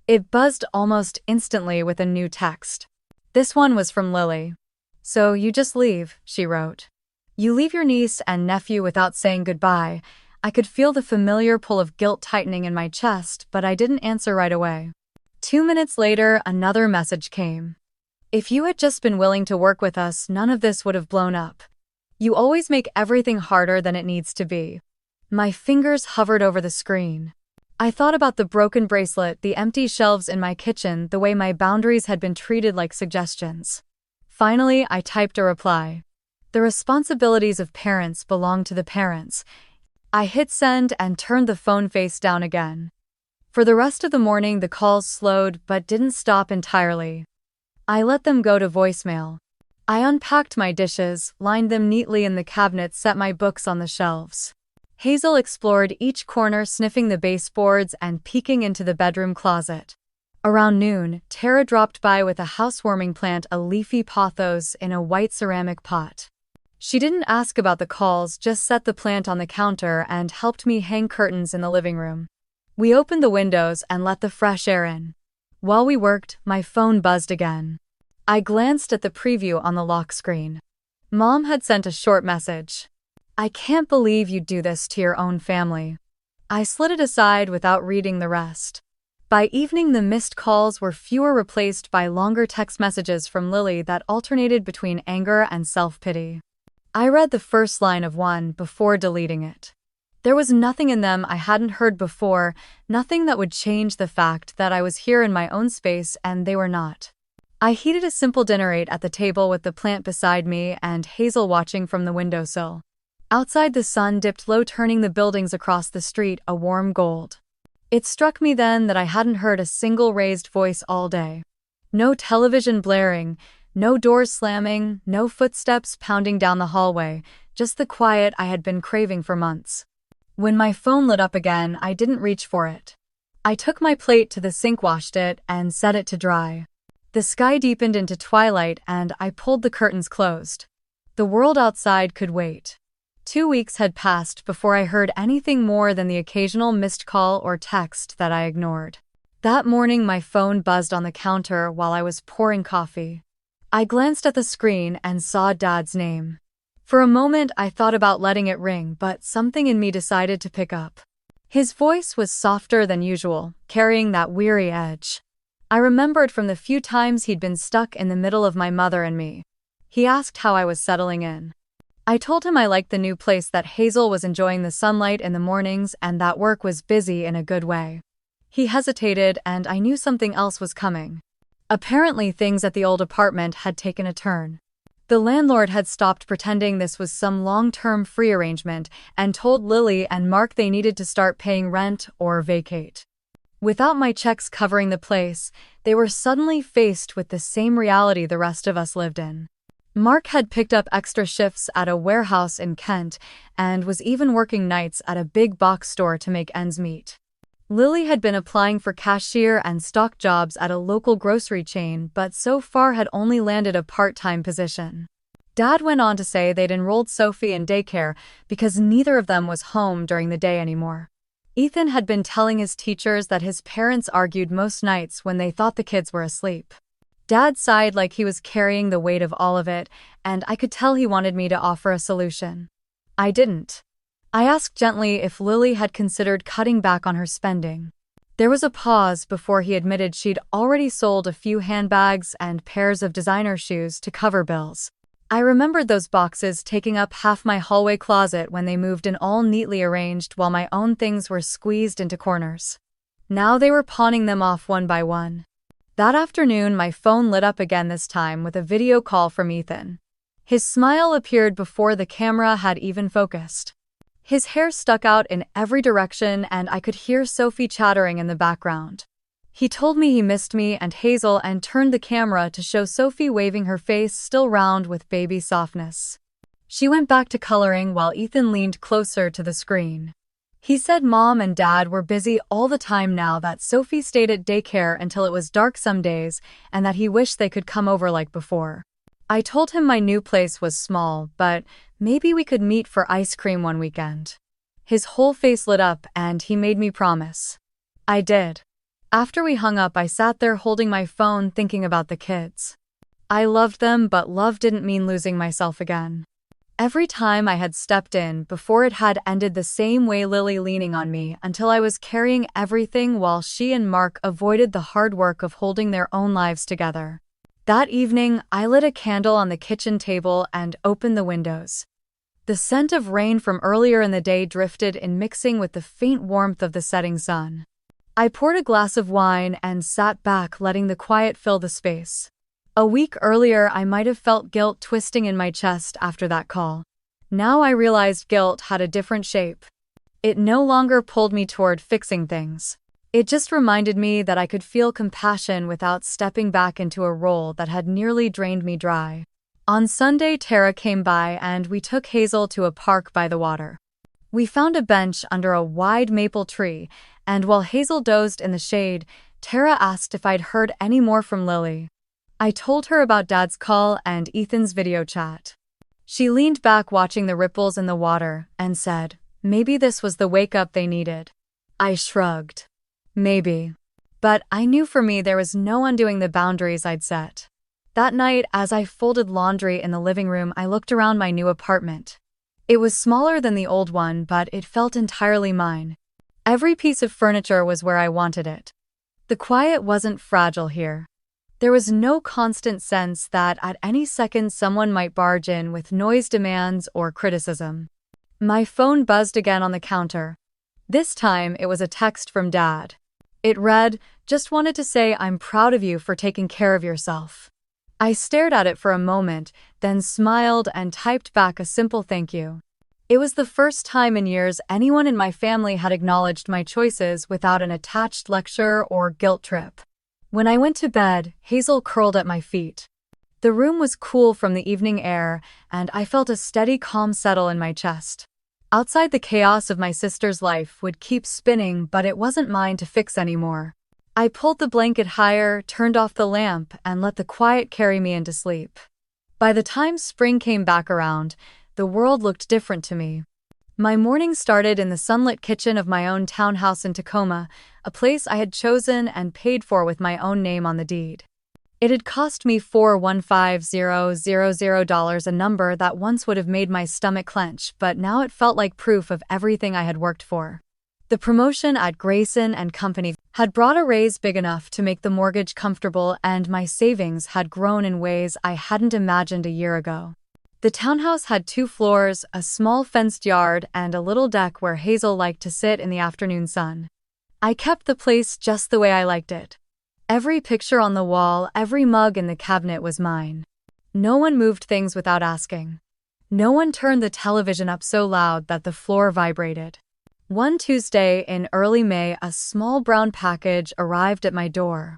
It buzzed almost instantly with a new text. This one was from Lily. "So you just leave," she wrote. "You leave your niece and nephew without saying goodbye." I could feel the familiar pull of guilt tightening in my chest, but I didn't answer right away. 2 minutes later, another message came. "If you had just been willing to work with us, none of this would have blown up. You always make everything harder than it needs to be." My fingers hovered over the screen. I thought about the broken bracelet, the empty shelves in my kitchen, the way my boundaries had been treated like suggestions. Finally, I typed a reply. "The responsibilities of parents belong to the parents." I hit send and turned the phone face down again. For the rest of the morning, the calls slowed but didn't stop entirely. I let them go to voicemail. I unpacked my dishes, lined them neatly in the cabinet, set my books on the shelves. Hazel explored each corner, sniffing the baseboards and peeking into the bedroom closet. Around noon, Tara dropped by with a housewarming plant, a leafy pothos in a white ceramic pot. She didn't ask about the calls, just set the plant on the counter and helped me hang curtains in the living room. We opened the windows and let the fresh air in. While we worked, my phone buzzed again. I glanced at the preview on the lock screen. Mom had sent a short message. "I can't believe you'd do this to your own family." I slid it aside without reading the rest. By evening, the missed calls were fewer, replaced by longer text messages from Lily that alternated between anger and self-pity. I read the first line of one before deleting it. There was nothing in them I hadn't heard before, nothing that would change the fact that I was here in my own space and they were not. I heated a simple dinner, ate at the table with the plant beside me and Hazel watching from the windowsill. Outside, the sun dipped low, turning the buildings across the street a warm gold. It struck me then that I hadn't heard a single raised voice all day. No television blaring, no doors slamming, no footsteps pounding down the hallway, just the quiet I had been craving for months. When my phone lit up again, I didn't reach for it. I took my plate to the sink, washed it, and set it to dry. The sky deepened into twilight and I pulled the curtains closed. The world outside could wait. 2 weeks had passed before I heard anything more than the occasional missed call or text that I ignored. That morning, my phone buzzed on the counter while I was pouring coffee. I glanced at the screen and saw Dad's name. For a moment, I thought about letting it ring, but something in me decided to pick up. His voice was softer than usual, carrying that weary edge. I remembered from the few times he'd been stuck in the middle of my mother and me. He asked how I was settling in. I told him I liked the new place, that Hazel was enjoying the sunlight in the mornings, and that work was busy in a good way. He hesitated, and I knew something else was coming. Apparently, things at the old apartment had taken a turn. The landlord had stopped pretending this was some long-term free arrangement and told Lily and Mark they needed to start paying rent or vacate. Without my checks covering the place, they were suddenly faced with the same reality the rest of us lived in. Mark had picked up extra shifts at a warehouse in Kent and was even working nights at a big box store to make ends meet. Lily had been applying for cashier and stock jobs at a local grocery chain, but so far had only landed a part-time position. Dad went on to say they'd enrolled Sophie in daycare because neither of them was home during the day anymore. Ethan had been telling his teachers that his parents argued most nights when they thought the kids were asleep. Dad sighed like he was carrying the weight of all of it, and I could tell he wanted me to offer a solution. I didn't. I asked gently if Lily had considered cutting back on her spending. There was a pause before he admitted she'd already sold a few handbags and pairs of designer shoes to cover bills. I remembered those boxes taking up half my hallway closet when they moved in, all neatly arranged while my own things were squeezed into corners. Now they were pawning them off one by one. That afternoon, my phone lit up again, this time with a video call from Ethan. His smile appeared before the camera had even focused. His hair stuck out in every direction, and I could hear Sophie chattering in the background. He told me he missed me and Hazel and turned the camera to show Sophie waving, her face still round with baby softness. She went back to coloring while Ethan leaned closer to the screen. He said Mom and Dad were busy all the time now, that Sophie stayed at daycare until it was dark some days, and that he wished they could come over like before. I told him my new place was small, but maybe we could meet for ice cream one weekend. His whole face lit up, and he made me promise. I did. After we hung up, I sat there holding my phone, thinking about the kids. I loved them, but love didn't mean losing myself again. Every time I had stepped in before, it had ended the same way, Lily leaning on me until I was carrying everything while she and Mark avoided the hard work of holding their own lives together. That evening, I lit a candle on the kitchen table and opened the windows. The scent of rain from earlier in the day drifted in, mixing with the faint warmth of the setting sun. I poured a glass of wine and sat back, letting the quiet fill the space. A week earlier, I might have felt guilt twisting in my chest after that call. Now I realized guilt had a different shape. It no longer pulled me toward fixing things. It just reminded me that I could feel compassion without stepping back into a role that had nearly drained me dry. On Sunday, Tara came by and we took Hazel to a park by the water. We found a bench under a wide maple tree, and while Hazel dozed in the shade, Tara asked if I'd heard any more from Lily. I told her about Dad's call and Ethan's video chat. She leaned back, watching the ripples in the water, and said, "Maybe this was the wake-up they needed." I shrugged. Maybe. But I knew for me there was no undoing the boundaries I'd set. That night, as I folded laundry in the living room, I looked around my new apartment. It was smaller than the old one, but it felt entirely mine. Every piece of furniture was where I wanted it. The quiet wasn't fragile here. There was no constant sense that at any second someone might barge in with noise, demands, or criticism. My phone buzzed again on the counter. This time, it was a text from Dad. It read, "Just wanted to say I'm proud of you for taking care of yourself." I stared at it for a moment, then smiled and typed back a simple thank you. It was the first time in years anyone in my family had acknowledged my choices without an attached lecture or guilt trip. When I went to bed, Hazel curled at my feet. The room was cool from the evening air, and I felt a steady calm settle in my chest. Outside, the chaos of my sister's life would keep spinning, but it wasn't mine to fix anymore. I pulled the blanket higher, turned off the lamp, and let the quiet carry me into sleep. By the time spring came back around, the world looked different to me. My morning started in the sunlit kitchen of my own townhouse in Tacoma, a place I had chosen and paid for with my own name on the deed. It had cost me $415,000, a number that once would have made my stomach clench, but now it felt like proof of everything I had worked for. The promotion at Grayson and Company had brought a raise big enough to make the mortgage comfortable, and my savings had grown in ways I hadn't imagined a year ago. The townhouse had 2 floors, a small fenced yard, and a little deck where Hazel liked to sit in the afternoon sun. I kept the place just the way I liked it. Every picture on the wall, every mug in the cabinet was mine. No one moved things without asking. No one turned the television up so loud that the floor vibrated. One Tuesday in early May, a small brown package arrived at my door.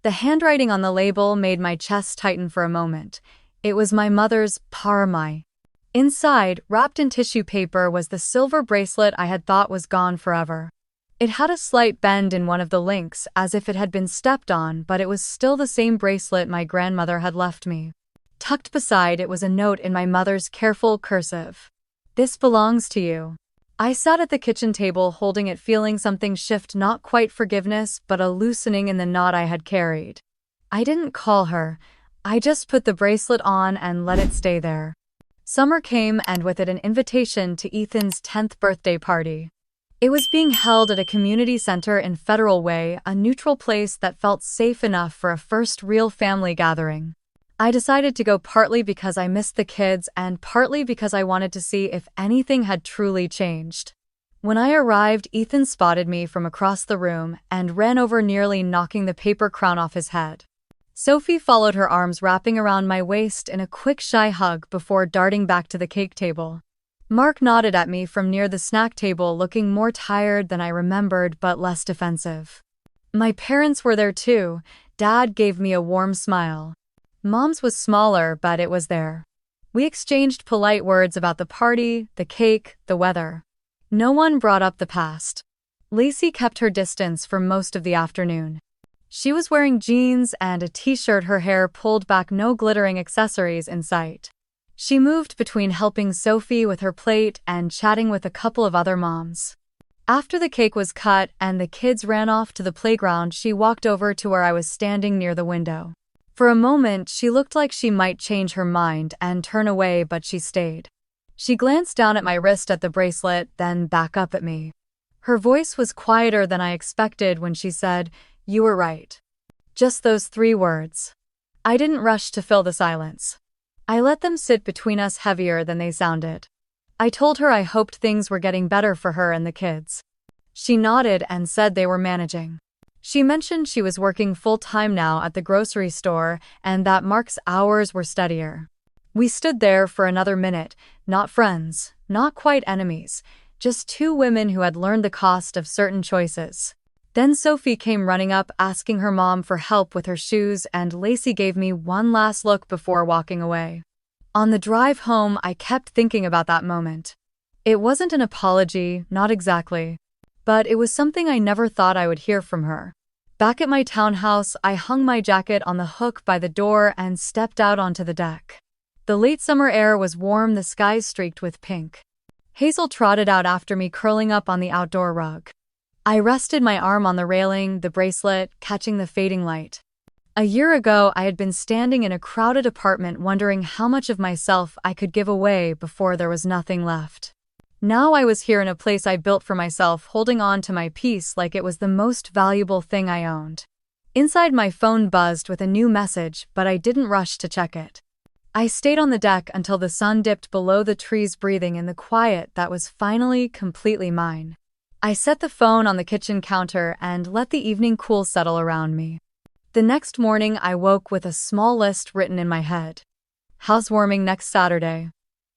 The handwriting on the label made my chest tighten for a moment. It was my mother's Paramai. Inside, wrapped in tissue paper, was the silver bracelet I had thought was gone forever. It had a slight bend in one of the links, as if it had been stepped on, but it was still the same bracelet my grandmother had left me. Tucked beside it was a note in my mother's careful cursive. "This belongs to you." I sat at the kitchen table holding it, feeling something shift, not quite forgiveness, but a loosening in the knot I had carried. I didn't call her. I just put the bracelet on and let it stay there. Summer came, and with it an invitation to Ethan's 10th birthday party. It was being held at a community center in Federal Way, a neutral place that felt safe enough for a first real family gathering. I decided to go partly because I missed the kids and partly because I wanted to see if anything had truly changed. When I arrived, Ethan spotted me from across the room and ran over, nearly knocking the paper crown off his head. Sophie followed, her arms wrapping around my waist in a quick, shy hug before darting back to the cake table. Mark nodded at me from near the snack table, looking more tired than I remembered but less defensive. My parents were there too. Dad gave me a warm smile. Mom's was smaller, but it was there. We exchanged polite words about the party, the cake, the weather. No one brought up the past. Lacey kept her distance for most of the afternoon. She was wearing jeans and a t-shirt, her hair pulled back, no glittering accessories in sight. She moved between helping Sophie with her plate and chatting with a couple of other moms. After the cake was cut and the kids ran off to the playground, she walked over to where I was standing near the window. For a moment, she looked like she might change her mind and turn away, but she stayed. She glanced down at my wrist at the bracelet, then back up at me. Her voice was quieter than I expected when she said, "You were right." Just those 3 words. I didn't rush to fill the silence. I let them sit between us, heavier than they sounded. I told her I hoped things were getting better for her and the kids. She nodded and said they were managing. She mentioned she was working full-time now at the grocery store and that Mark's hours were steadier. We stood there for another minute, not friends, not quite enemies, just 2 women who had learned the cost of certain choices. Then Sophie came running up, asking her mom for help with her shoes, and Lacey gave me one last look before walking away. On the drive home, I kept thinking about that moment. It wasn't an apology, not exactly. But it was something I never thought I would hear from her. Back at my townhouse, I hung my jacket on the hook by the door and stepped out onto the deck. The late summer air was warm, the skies streaked with pink. Hazel trotted out after me, curling up on the outdoor rug. I rested my arm on the railing, the bracelet catching the fading light. A year ago, I had been standing in a crowded apartment wondering how much of myself I could give away before there was nothing left. Now I was here in a place I built for myself, holding on to my peace like it was the most valuable thing I owned. Inside, my phone buzzed with a new message, but I didn't rush to check it. I stayed on the deck until the sun dipped below the trees, breathing in the quiet that was finally completely mine. I set the phone on the kitchen counter and let the evening cool settle around me. The next morning, I woke with a small list written in my head. Housewarming next Saturday.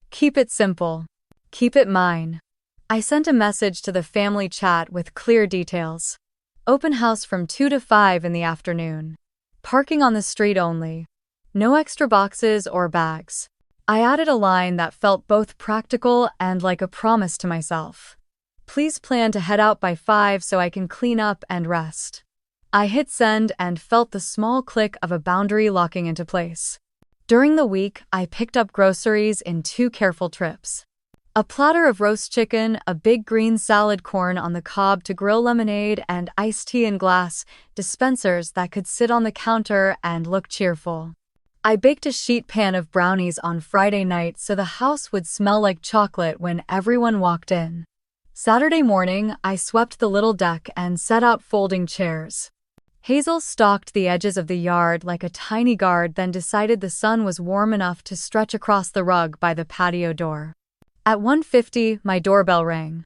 Keep it simple. Keep it mine. I sent a message to the family chat with clear details. Open house from 2 to 5 in the afternoon. Parking on the street only. No extra boxes or bags. I added a line that felt both practical and like a promise to myself. Please plan to head out by 5 so I can clean up and rest. I hit send and felt the small click of a boundary locking into place. During the week, I picked up groceries in 2 careful trips. A platter of roast chicken, a big green salad, corn on the cob to grill, lemonade, and iced tea in glass dispensers that could sit on the counter and look cheerful. I baked a sheet pan of brownies on Friday night so the house would smell like chocolate when everyone walked in. Saturday morning, I swept the little deck and set out folding chairs. Hazel stalked the edges of the yard like a tiny guard, then decided the sun was warm enough to stretch across the rug by the patio door. At 1:50, my doorbell rang.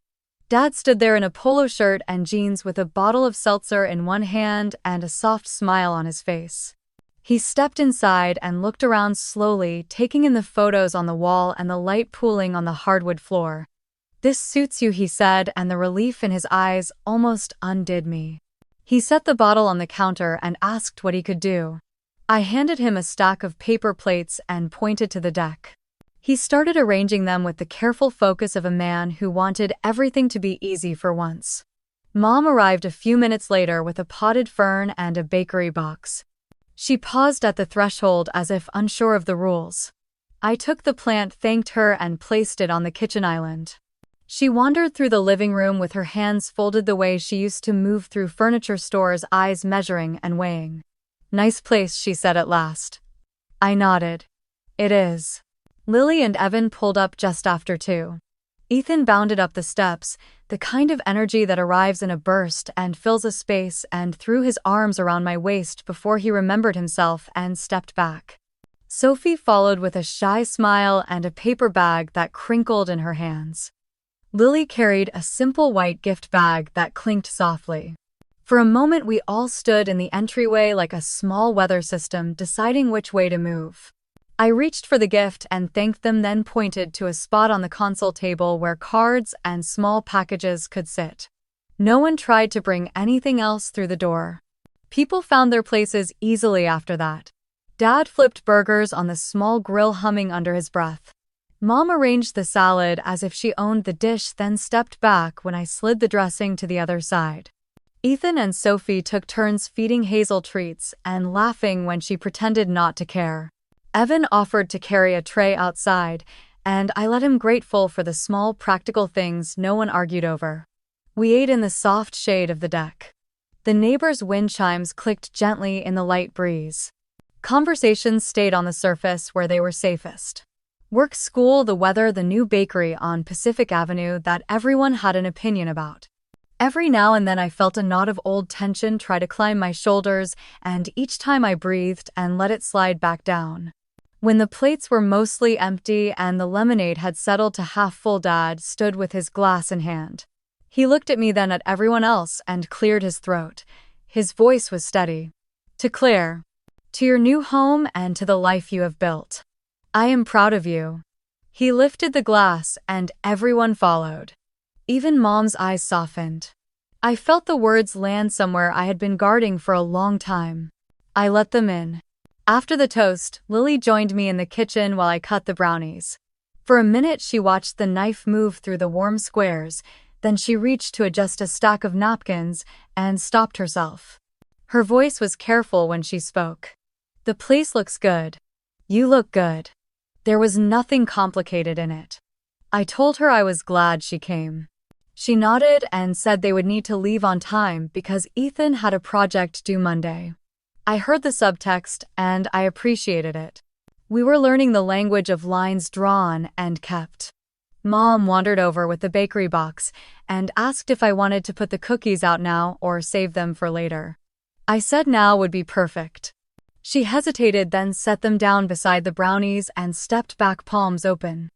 Dad stood there in a polo shirt and jeans with a bottle of seltzer in one hand and a soft smile on his face. He stepped inside and looked around slowly, taking in the photos on the wall and the light pooling on the hardwood floor. "This suits you," he said, and the relief in his eyes almost undid me. He set the bottle on the counter and asked what he could do. I handed him a stack of paper plates and pointed to the deck. He started arranging them with the careful focus of a man who wanted everything to be easy for once. Mom arrived a few minutes later with a potted fern and a bakery box. She paused at the threshold as if unsure of the rules. I took the plant, thanked her, and placed it on the kitchen island. She wandered through the living room with her hands folded the way she used to move through furniture stores, eyes measuring and weighing. "Nice place," she said at last. I nodded. "It is." Lily and Evan pulled up just after 2. Ethan bounded up the steps, the kind of energy that arrives in a burst and fills a space, and threw his arms around my waist before he remembered himself and stepped back. Sophie followed with a shy smile and a paper bag that crinkled in her hands. Lily carried a simple white gift bag that clinked softly. For a moment we all stood in the entryway like a small weather system, deciding which way to move. I reached for the gift and thanked them, then pointed to a spot on the console table where cards and small packages could sit. No one tried to bring anything else through the door. People found their places easily after that. Dad flipped burgers on the small grill, humming under his breath. Mom arranged the salad as if she owned the dish, then stepped back when I slid the dressing to the other side. Ethan and Sophie took turns feeding Hazel treats and laughing when she pretended not to care. Evan offered to carry a tray outside, and I let him, grateful for the small practical things no one argued over. We ate in the soft shade of the deck. The neighbors' wind chimes clicked gently in the light breeze. Conversations stayed on the surface where they were safest. Work, school, the weather, the new bakery on Pacific Avenue that everyone had an opinion about. Every now and then I felt a knot of old tension try to climb my shoulders, and each time I breathed and let it slide back down. When the plates were mostly empty and the lemonade had settled to half full, Dad stood with his glass in hand. He looked at me, then at everyone else, and cleared his throat. His voice was steady. "To Claire. To your new home and to the life you have built. I am proud of you." He lifted the glass and everyone followed. Even Mom's eyes softened. I felt the words land somewhere I had been guarding for a long time. I let them in. After the toast, Lily joined me in the kitchen while I cut the brownies. For a minute she watched the knife move through the warm squares, then she reached to adjust a stack of napkins and stopped herself. Her voice was careful when she spoke. "The place looks good. You look good." There was nothing complicated in it. I told her I was glad she came. She nodded and said they would need to leave on time because Ethan had a project due Monday. I heard the subtext and I appreciated it. We were learning the language of lines drawn and kept. Mom wandered over with the bakery box and asked if I wanted to put the cookies out now or save them for later. I said now would be perfect. She hesitated, then set them down beside the brownies and stepped back, palms open.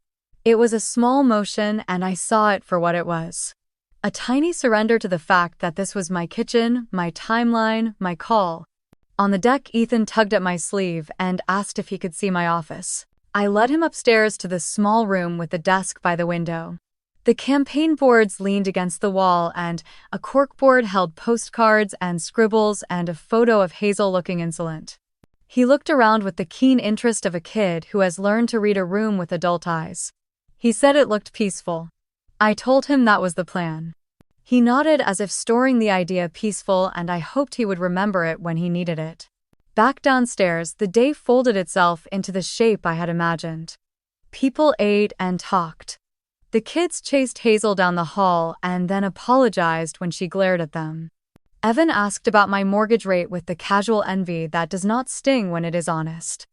It was a small motion, and I saw it for what it was. A tiny surrender to the fact that this was my kitchen, my timeline, my call. On the deck, Ethan tugged at my sleeve and asked if he could see my office. I led him upstairs to the small room with the desk by the window. The campaign boards leaned against the wall, and a corkboard held postcards and scribbles and a photo of Hazel looking insolent. He looked around with the keen interest of a kid who has learned to read a room with adult eyes. He said it looked peaceful. I told him that was the plan. He nodded as if storing the idea peaceful, and I hoped he would remember it when he needed it. Back downstairs, the day folded itself into the shape I had imagined. People ate and talked. The kids chased Hazel down the hall and then apologized when she glared at them. Evan asked about my mortgage rate with the casual envy that does not sting when it is honest.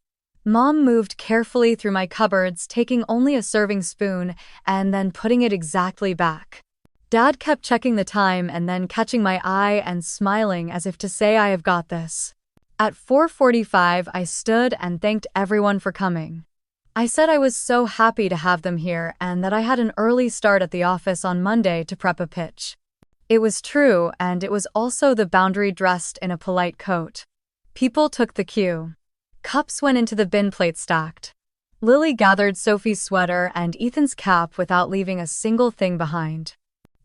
Mom moved carefully through my cupboards, taking only a serving spoon and then putting it exactly back. Dad kept checking the time and then catching my eye and smiling as if to say, "I have got this." At 4:45, I stood and thanked everyone for coming. I said I was so happy to have them here and that I had an early start at the office on Monday to prep a pitch. It was true, and it was also the boundary dressed in a polite coat. People took the cue. Cups went into the bin, plate stacked. Lily gathered Sophie's sweater and Ethan's cap without leaving a single thing behind.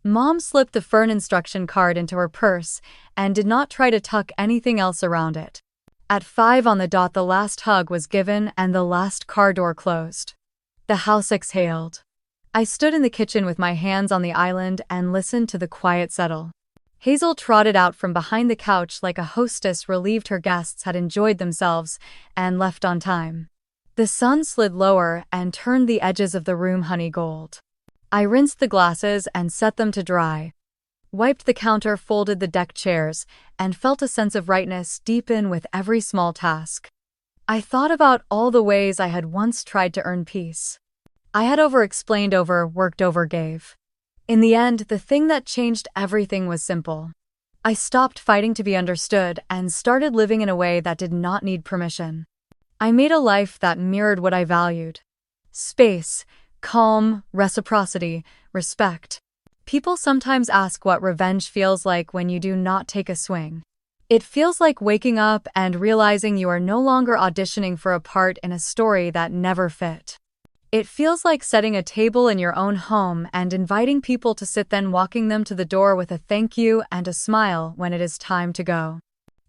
Mom slipped the fern instruction card into her purse and did not try to tuck anything else around it. At 5 on the dot, the last hug was given and the last car door closed. The house exhaled. I stood in the kitchen with my hands on the island and listened to the quiet settle. Hazel trotted out from behind the couch like a hostess relieved her guests had enjoyed themselves and left on time. The sun slid lower and turned the edges of the room honey gold. I rinsed the glasses and set them to dry, wiped the counter, folded the deck chairs, and felt a sense of rightness deepen with every small task. I thought about all the ways I had once tried to earn peace. I had over-explained, overworked, overgave. In the end, the thing that changed everything was simple. I stopped fighting to be understood and started living in a way that did not need permission. I made a life that mirrored what I valued: space, calm, reciprocity, respect. People sometimes ask what revenge feels like when you do not take a swing. It feels like waking up and realizing you are no longer auditioning for a part in a story that never fit. It feels like setting a table in your own home and inviting people to sit, then walking them to the door with a thank you and a smile when it is time to go.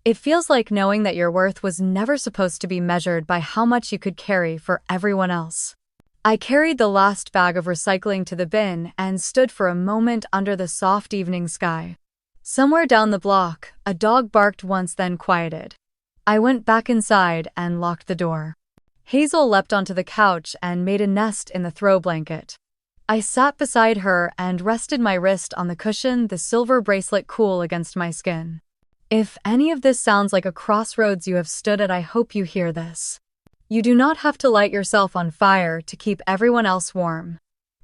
It feels like knowing that your worth was never supposed to be measured by how much you could carry for everyone else. I carried the last bag of recycling to the bin and stood for a moment under the soft evening sky. Somewhere down the block, a dog barked once, then quieted. I went back inside and locked the door. Hazel leapt onto the couch and made a nest in the throw blanket. I sat beside her and rested my wrist on the cushion, the silver bracelet cool against my skin. If any of this sounds like a crossroads you have stood at, I hope you hear this. You do not have to light yourself on fire to keep everyone else warm.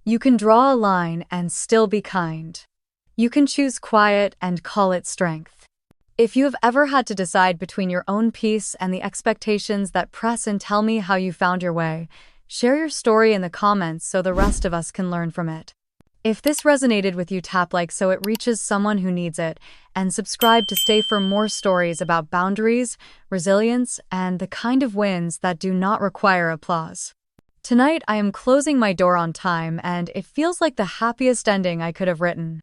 You can draw a line and still be kind. You can choose quiet and call it strength. If you have ever had to decide between your own peace and the expectations that press, and tell me how you found your way, share your story in the comments so the rest of us can learn from it. If this resonated with you, tap like so it reaches someone who needs it, and subscribe to stay for more stories about boundaries, resilience, and the kind of wins that do not require applause. Tonight I am closing my door on time, and it feels like the happiest ending I could have written.